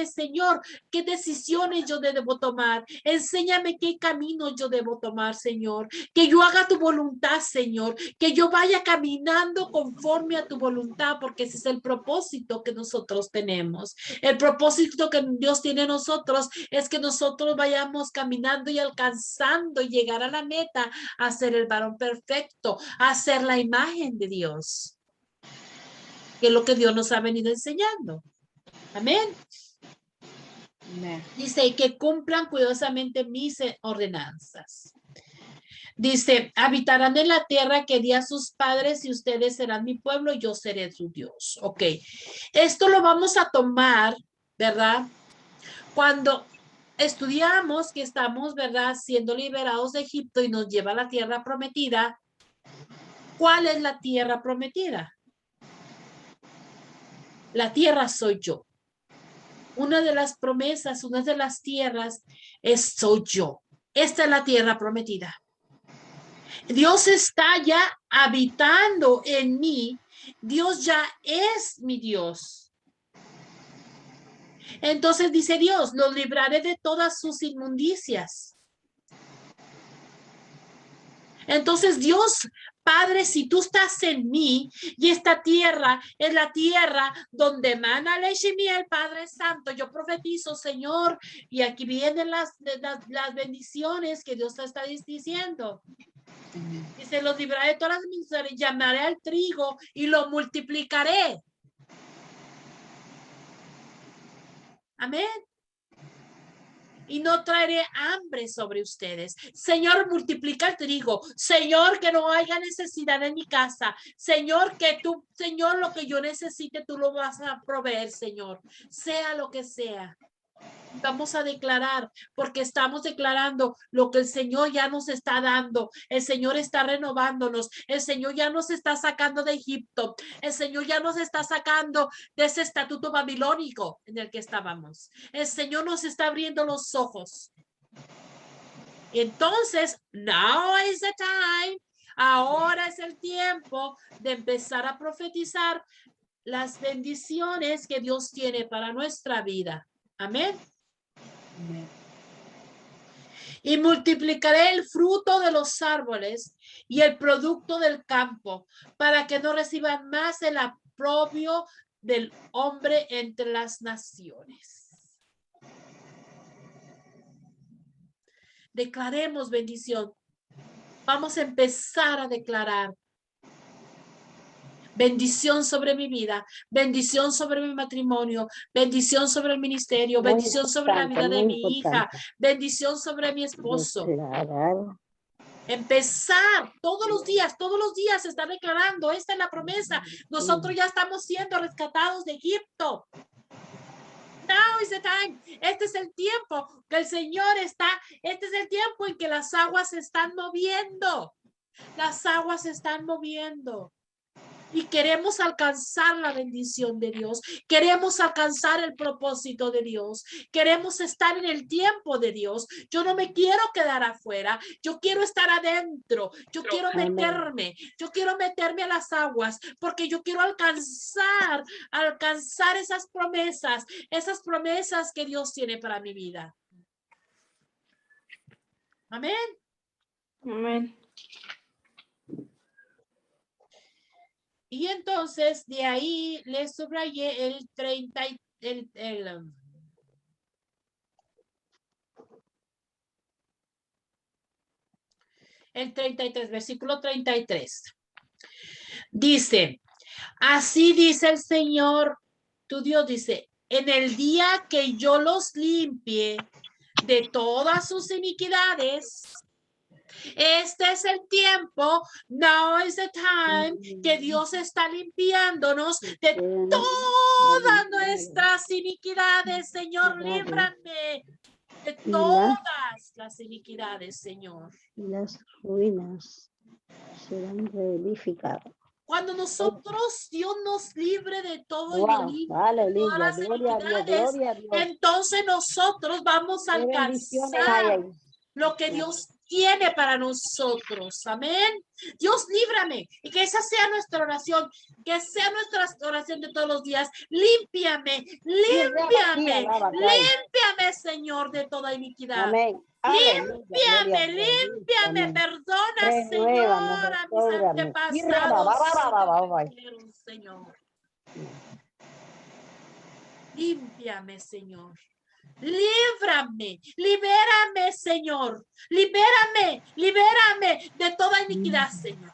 Señor, qué decisiones yo debo tomar. Enséñame qué camino yo debo tomar, Señor. Que yo haga tu voluntad, Señor. Que yo vaya caminando conforme a tu voluntad, porque ese es el propósito que nosotros tenemos. El propósito que Dios tiene en nosotros es que nosotros vayamos caminando y alcanzando y llegar a la meta, a ser el varón perfecto, a ser la imagen de Dios, que es lo que Dios nos ha venido enseñando. Amén. Amén. Dice, y que cumplan cuidadosamente mis ordenanzas. Dice, habitarán en la tierra que di a sus padres y ustedes serán mi pueblo y yo seré su Dios. Ok, esto lo vamos a tomar, ¿verdad? Cuando estudiamos que estamos, ¿verdad? Siendo liberados de Egipto y nos lleva a la tierra prometida. ¿Cuál es la tierra prometida? La tierra soy yo. Una de las promesas, una de las tierras es soy yo. Esta es la tierra prometida. Dios está ya habitando en mí. Dios ya es mi Dios. Entonces dice Dios, los libraré de todas sus inmundicias. Entonces Dios, Padre, si tú estás en mí y esta tierra es la tierra donde emana leche y miel, Padre Santo, yo profetizo, Señor, y aquí vienen las bendiciones que Dios está diciendo. Dice, los libraré de todas las miserias, llamaré al trigo y lo multiplicaré. Amén. Y no traeré hambre sobre ustedes. Señor, multiplica el trigo. Señor, que no haya necesidad en mi casa. Señor, que tú, Señor, lo que yo necesite, tú lo vas a proveer, Señor. Sea lo que sea. Vamos a declarar, porque estamos declarando lo que el Señor ya nos está dando. El Señor está renovándonos. El Señor ya nos está sacando de Egipto. El Señor ya nos está sacando de ese estatuto babilónico en el que estábamos. El Señor nos está abriendo los ojos. Entonces, now is the time. Ahora es el tiempo de empezar a profetizar las bendiciones que Dios tiene para nuestra vida. Amén. Y multiplicaré el fruto de los árboles y el producto del campo para que no reciban más el aprobio del hombre entre las naciones. Declaremos bendición. Vamos a empezar a declarar Bendición sobre mi vida, bendición sobre mi matrimonio, bendición sobre el ministerio, Muy bendición sobre la vida de muy mi hija, bendición sobre mi esposo. Declarar. Empezar todos los días se está declarando, esta es la promesa. Nosotros ya estamos siendo rescatados de Egipto. Now is the time. Este es el tiempo que el Señor está, este es el tiempo en que las aguas se están moviendo. Las aguas se están moviendo. Y queremos alcanzar la bendición de Dios. Queremos alcanzar el propósito de Dios. Queremos estar en el tiempo de Dios. Yo no me quiero quedar afuera. Yo quiero estar adentro. Yo quiero meterme. Yo quiero meterme a las aguas porque yo quiero alcanzar esas promesas que Dios tiene para mi vida. Amén. Amén. Y entonces de ahí le subrayé el 33, versículo 33. Dice, así dice el Señor, tu Dios dice, en el día que yo los limpie de todas sus iniquidades. Este es el tiempo, now is the time, que Dios está limpiándonos de todas nuestras iniquidades, Señor, líbrame de todas las iniquidades, Señor. Las ruinas serán reedificadas. Cuando nosotros, Dios nos libre de todo y Wow, nos libre de aleluya, todas las gloria a Dios, iniquidades, gloria a Dios. entonces nosotros vamos a Qué bendiciones hay alcanzar ahí. lo que Dios tiene para nosotros. Amén. Dios, líbrame. Y que esa sea nuestra oración. Que sea nuestra oración de todos los días. Límpiame, límpiame, límpiame, Señor, de toda iniquidad. Amén. Límpiame, límpiame, perdona, Señor, a mis antepasados, Señor. Límpiame, Señor. Líbrame, libérame, Señor. Libérame, libérame de toda iniquidad, Señor.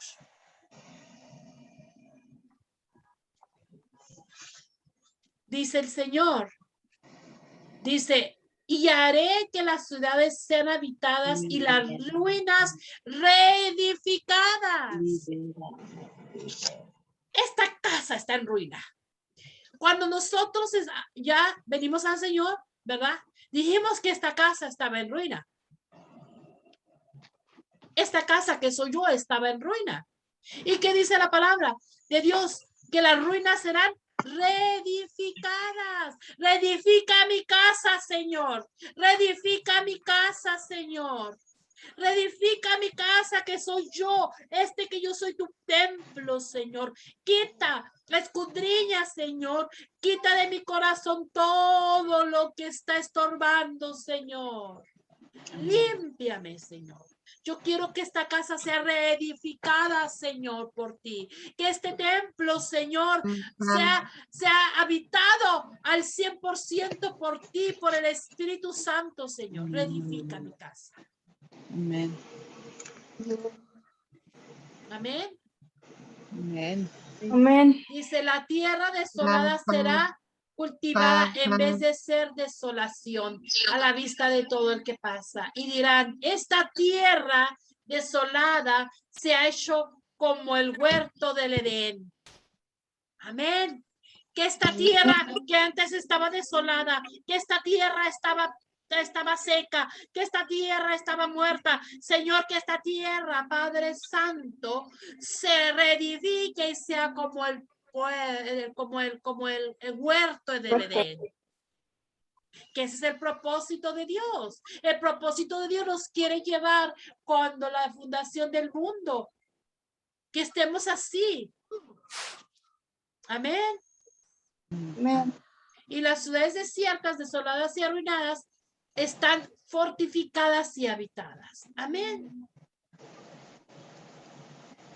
Dice el Señor. Dice, y haré que las ciudades sean habitadas y las ruinas reedificadas. Esta casa está en ruina. Cuando nosotros ya venimos al Señor, ¿verdad? Dijimos que esta casa estaba en ruina. Esta casa que soy yo estaba en ruina. ¿Y qué dice la palabra de Dios? Que las ruinas serán reedificadas. Reedifica mi casa, Señor. Reedifica mi casa, Señor. Reedifica mi casa que soy yo, que yo soy tu templo, Señor. Quita, escudriña, Señor. Quita de mi corazón todo lo que está estorbando, Señor. Límpiame, Señor. Yo quiero que esta casa sea reedificada, Señor, por ti. Que este templo, Señor, sea habitado al 100% por ti, por el Espíritu Santo, Señor. Reedifica mi casa. Amén. Amén. Amén. Amén. Dice, la tierra desolada será cultivada en vez de ser desolación a la vista de todo el que pasa. Y dirán, esta tierra desolada se ha hecho como el huerto del Edén. Amén. Que esta tierra que antes estaba desolada, que esta tierra estaba seca, que esta tierra estaba muerta. Señor, que esta tierra, Padre Santo, se reedifique y sea como el huerto del Edén. Que ese es el propósito de Dios. El propósito de Dios nos quiere llevar cuando la fundación del mundo, que estemos así. Amén. Amén. Y las ciudades desiertas, desoladas y arruinadas están fortificadas y habitadas. Amén.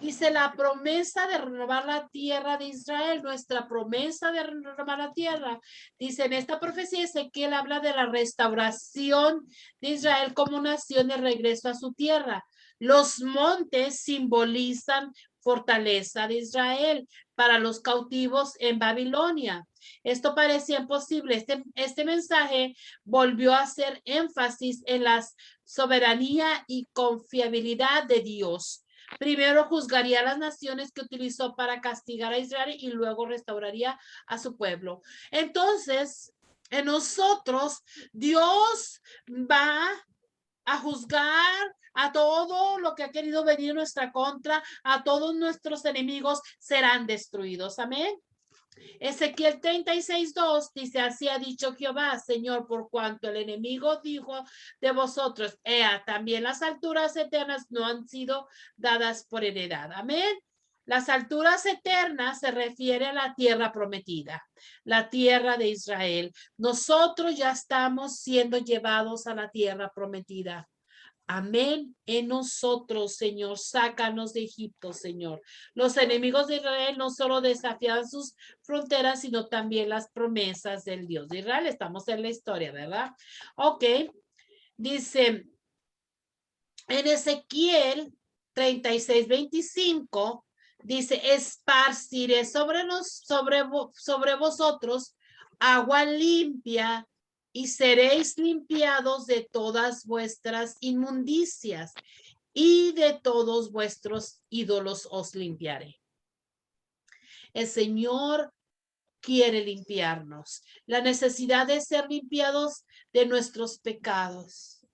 Dice la promesa de renovar la tierra de Israel, nuestra promesa de renovar la tierra. Dice en esta profecía Ezequiel habla de la restauración de Israel como nación de regreso a su tierra. Los montes simbolizan fortaleza de Israel para los cautivos en Babilonia. Esto parecía imposible. Este mensaje volvió a hacer énfasis en la soberanía y confiabilidad de Dios. Primero juzgaría a las naciones que utilizó para castigar a Israel y luego restauraría a su pueblo. Entonces, en nosotros, Dios va a juzgar a todo lo que ha querido venir en nuestra contra, a todos nuestros enemigos serán destruidos. Amén. Ezequiel 36:2 dice, así ha dicho Jehová, Señor, por cuanto el enemigo dijo de vosotros, también las alturas eternas no han sido dadas por heredad. Amén. Las alturas eternas se refiere a la tierra prometida, la tierra de Israel. Nosotros ya estamos siendo llevados a la tierra prometida. Amén. En nosotros, Señor, sácanos de Egipto, Señor. Los enemigos de Israel no solo desafiaban sus fronteras, sino también las promesas del Dios de Israel. Estamos en la historia, ¿verdad? Ok. Dice en Ezequiel 36:25, dice, esparciré sobre vosotros agua limpia y seréis limpiados de todas vuestras inmundicias y de todos vuestros ídolos os limpiaré. El Señor quiere limpiarnos. La necesidad de ser limpiados de nuestros pecados.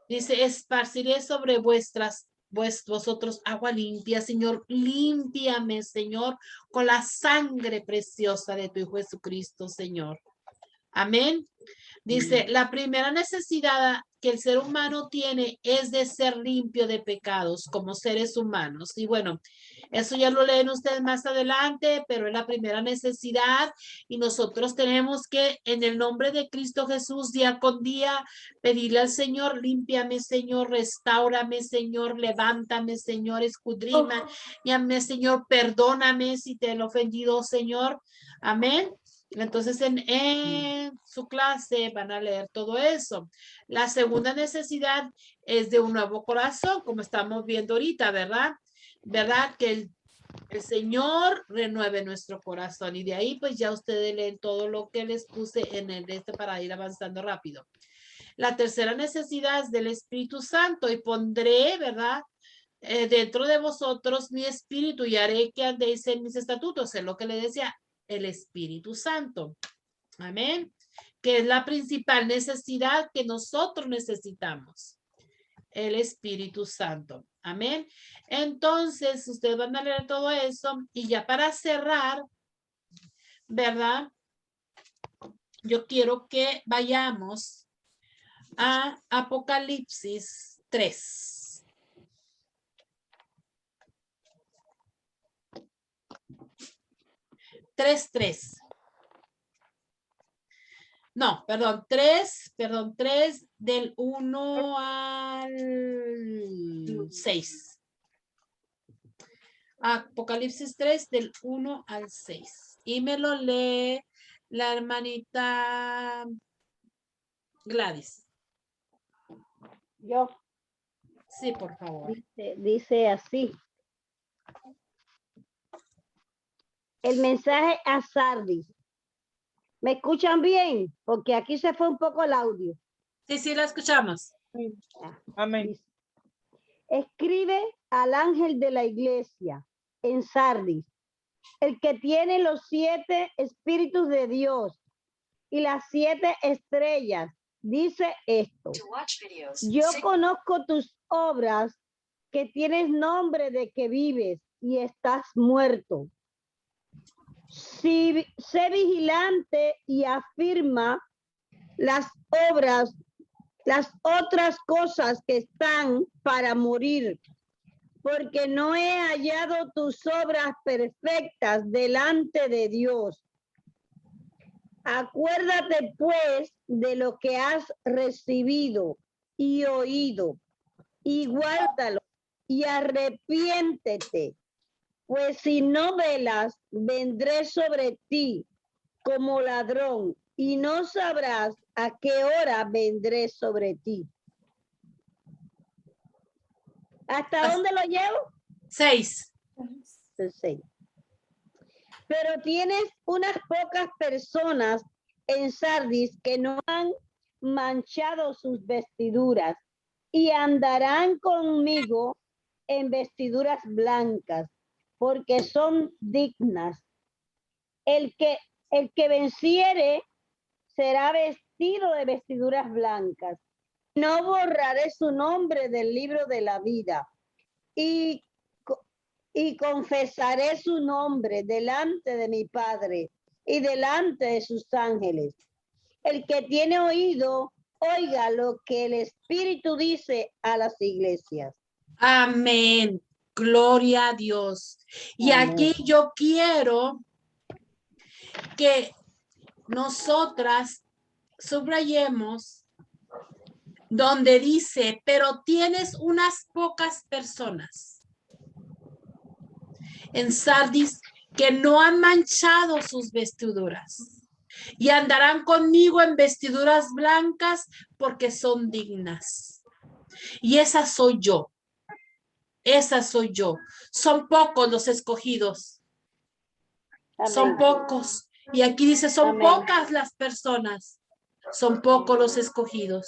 Dice, esparciré sobre vosotros agua limpia, Señor. Límpiame, Señor, con la sangre preciosa de tu Hijo Jesucristo, Señor. Amén. Dice, la primera necesidad que el ser humano tiene es de ser limpio de pecados como seres humanos. Y bueno, eso ya lo leen ustedes más adelante, pero es la primera necesidad y nosotros tenemos que en el nombre de Cristo Jesús día con día pedirle al Señor, límpiame, Señor, restáurame, Señor, levántame, Señor, escudriñame, Señor, perdóname si te he ofendido, Señor. Amén. Entonces en su clase van a leer todo eso. La segunda necesidad es de un nuevo corazón, como estamos viendo ahorita, ¿verdad? ¿Verdad? Que el Señor renueve nuestro corazón y de ahí pues ya ustedes leen todo lo que les puse en el para ir avanzando rápido. La tercera necesidad es del Espíritu Santo y pondré, ¿verdad? Dentro de vosotros mi espíritu y haré que andéis en mis estatutos, es lo que le decía, el Espíritu Santo. Amén. Que es la principal necesidad que nosotros necesitamos. El Espíritu Santo. Amén. Entonces, ustedes van a leer todo eso y ya para cerrar, ¿verdad? Yo quiero que vayamos a Apocalipsis 3. No, perdón, 3 del 1 al 6. Apocalipsis 3 del 1 al 6. Y me lo lee la hermanita Gladys. Yo. Sí, por favor. Dice así. El mensaje a Sardis. ¿Me escuchan bien? Porque aquí se fue un poco el audio. Sí, la escuchamos. Amén. Escribe al ángel de la iglesia en Sardis, el que tiene los 7 espíritus de Dios y las 7 estrellas. Dice esto: yo conozco tus obras, que tienes nombre de que vives y estás muerto. Si sé vigilante y afirma las otras cosas que están para morir, porque no he hallado tus obras perfectas delante de Dios. Acuérdate pues de lo que has recibido y oído, y guárdalo y arrepiéntete. Pues si no velas, vendré sobre ti como ladrón, y no sabrás a qué hora vendré sobre ti. ¿Hasta dónde lo llevo? 6. Sí. Pero tienes unas pocas personas en Sardis que no han manchado sus vestiduras y andarán conmigo en vestiduras blancas, porque son dignas. El que venciere será vestido de vestiduras blancas. No borraré su nombre del libro de la vida y confesaré su nombre delante de mi Padre y delante de sus ángeles. El que tiene oído, oiga lo que el Espíritu dice a las iglesias. Amén. Gloria a Dios. Y Amén. aquí yo quiero que nosotras subrayemos donde dice, pero tienes unas pocas personas en Sardis que no han manchado sus vestiduras y andarán conmigo en vestiduras blancas porque son dignas. Y esa soy yo. Esa soy yo. Son pocos los escogidos. Amén. Son pocos. Y aquí dice, son Amén. pocas las personas. Son pocos los escogidos.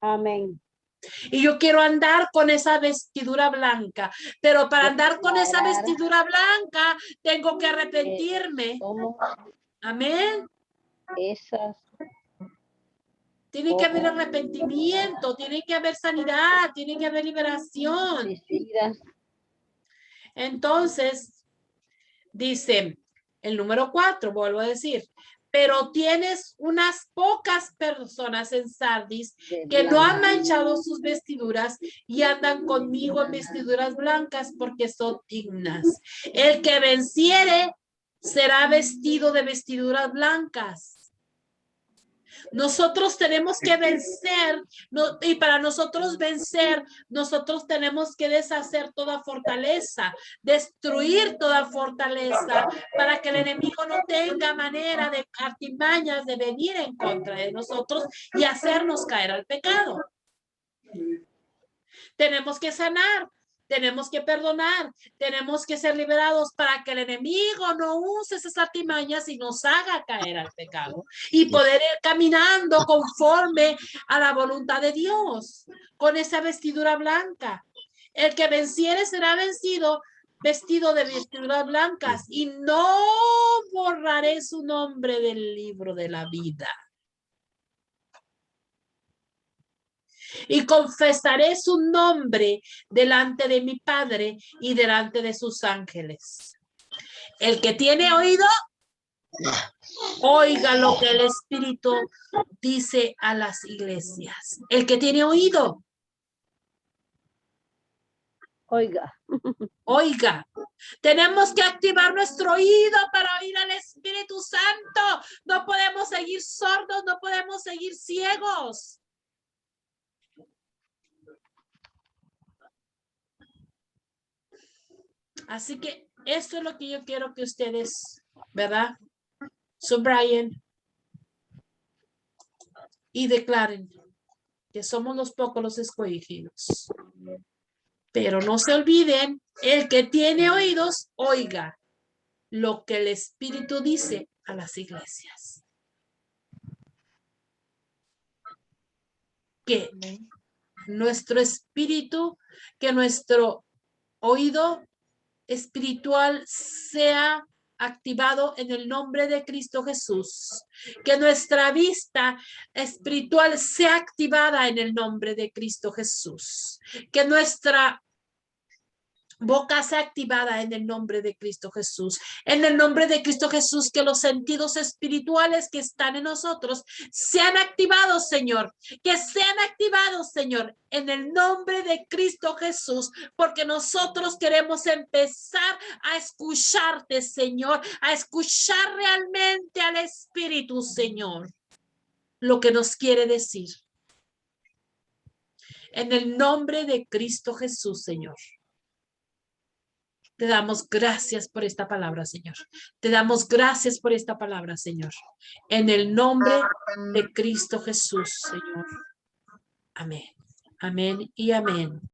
Amén. Y yo quiero andar con esa vestidura blanca. Pero para andar con esa vestidura blanca, tengo que arrepentirme. Amén. Esas. Tiene que haber arrepentimiento, tiene que haber sanidad, tiene que haber liberación. Entonces, dice el número 4, vuelvo a decir, pero tienes unas pocas personas en Sardis que no han manchado sus vestiduras y andan conmigo en vestiduras blancas porque son dignas. El que venciere será vestido de vestiduras blancas. Nosotros tenemos que vencer, y para nosotros vencer, nosotros tenemos que deshacer toda fortaleza, destruir toda fortaleza, para que el enemigo no tenga manera de artimañas de venir en contra de nosotros y hacernos caer al pecado. Tenemos que sanar. Tenemos que perdonar, tenemos que ser liberados para que el enemigo no use esas artimañas y nos haga caer al pecado y poder ir caminando conforme a la voluntad de Dios con esa vestidura blanca. El que venciere será vencido, vestido de vestiduras blancas, y no borraré su nombre del libro de la vida. Y confesaré su nombre delante de mi Padre y delante de sus ángeles. El que tiene oído, oiga lo que el Espíritu dice a las iglesias. El que tiene oído, oiga. Oiga. Tenemos que activar nuestro oído para oír al Espíritu Santo. No podemos seguir sordos, no podemos seguir ciegos. Así que esto es lo que yo quiero que ustedes, ¿verdad? Subrayen y declaren que somos los pocos los escogidos. Pero no se olviden, el que tiene oídos, oiga lo que el Espíritu dice a las iglesias. Que nuestro espíritu, que nuestro oído espiritual sea activado en el nombre de Cristo Jesús. Que nuestra vista espiritual sea activada en el nombre de Cristo Jesús. Que nuestra boca sea activada en el nombre de Cristo Jesús. En el nombre de Cristo Jesús, que los sentidos espirituales que están en nosotros sean activados, Señor. Que sean activados, Señor, en el nombre de Cristo Jesús, porque nosotros queremos empezar a escucharte, Señor, a escuchar realmente al Espíritu, Señor, lo que nos quiere decir. En el nombre de Cristo Jesús, Señor. Te damos gracias por esta palabra, Señor. Te damos gracias por esta palabra, Señor. En el nombre de Cristo Jesús, Señor. Amén. Amén y amén.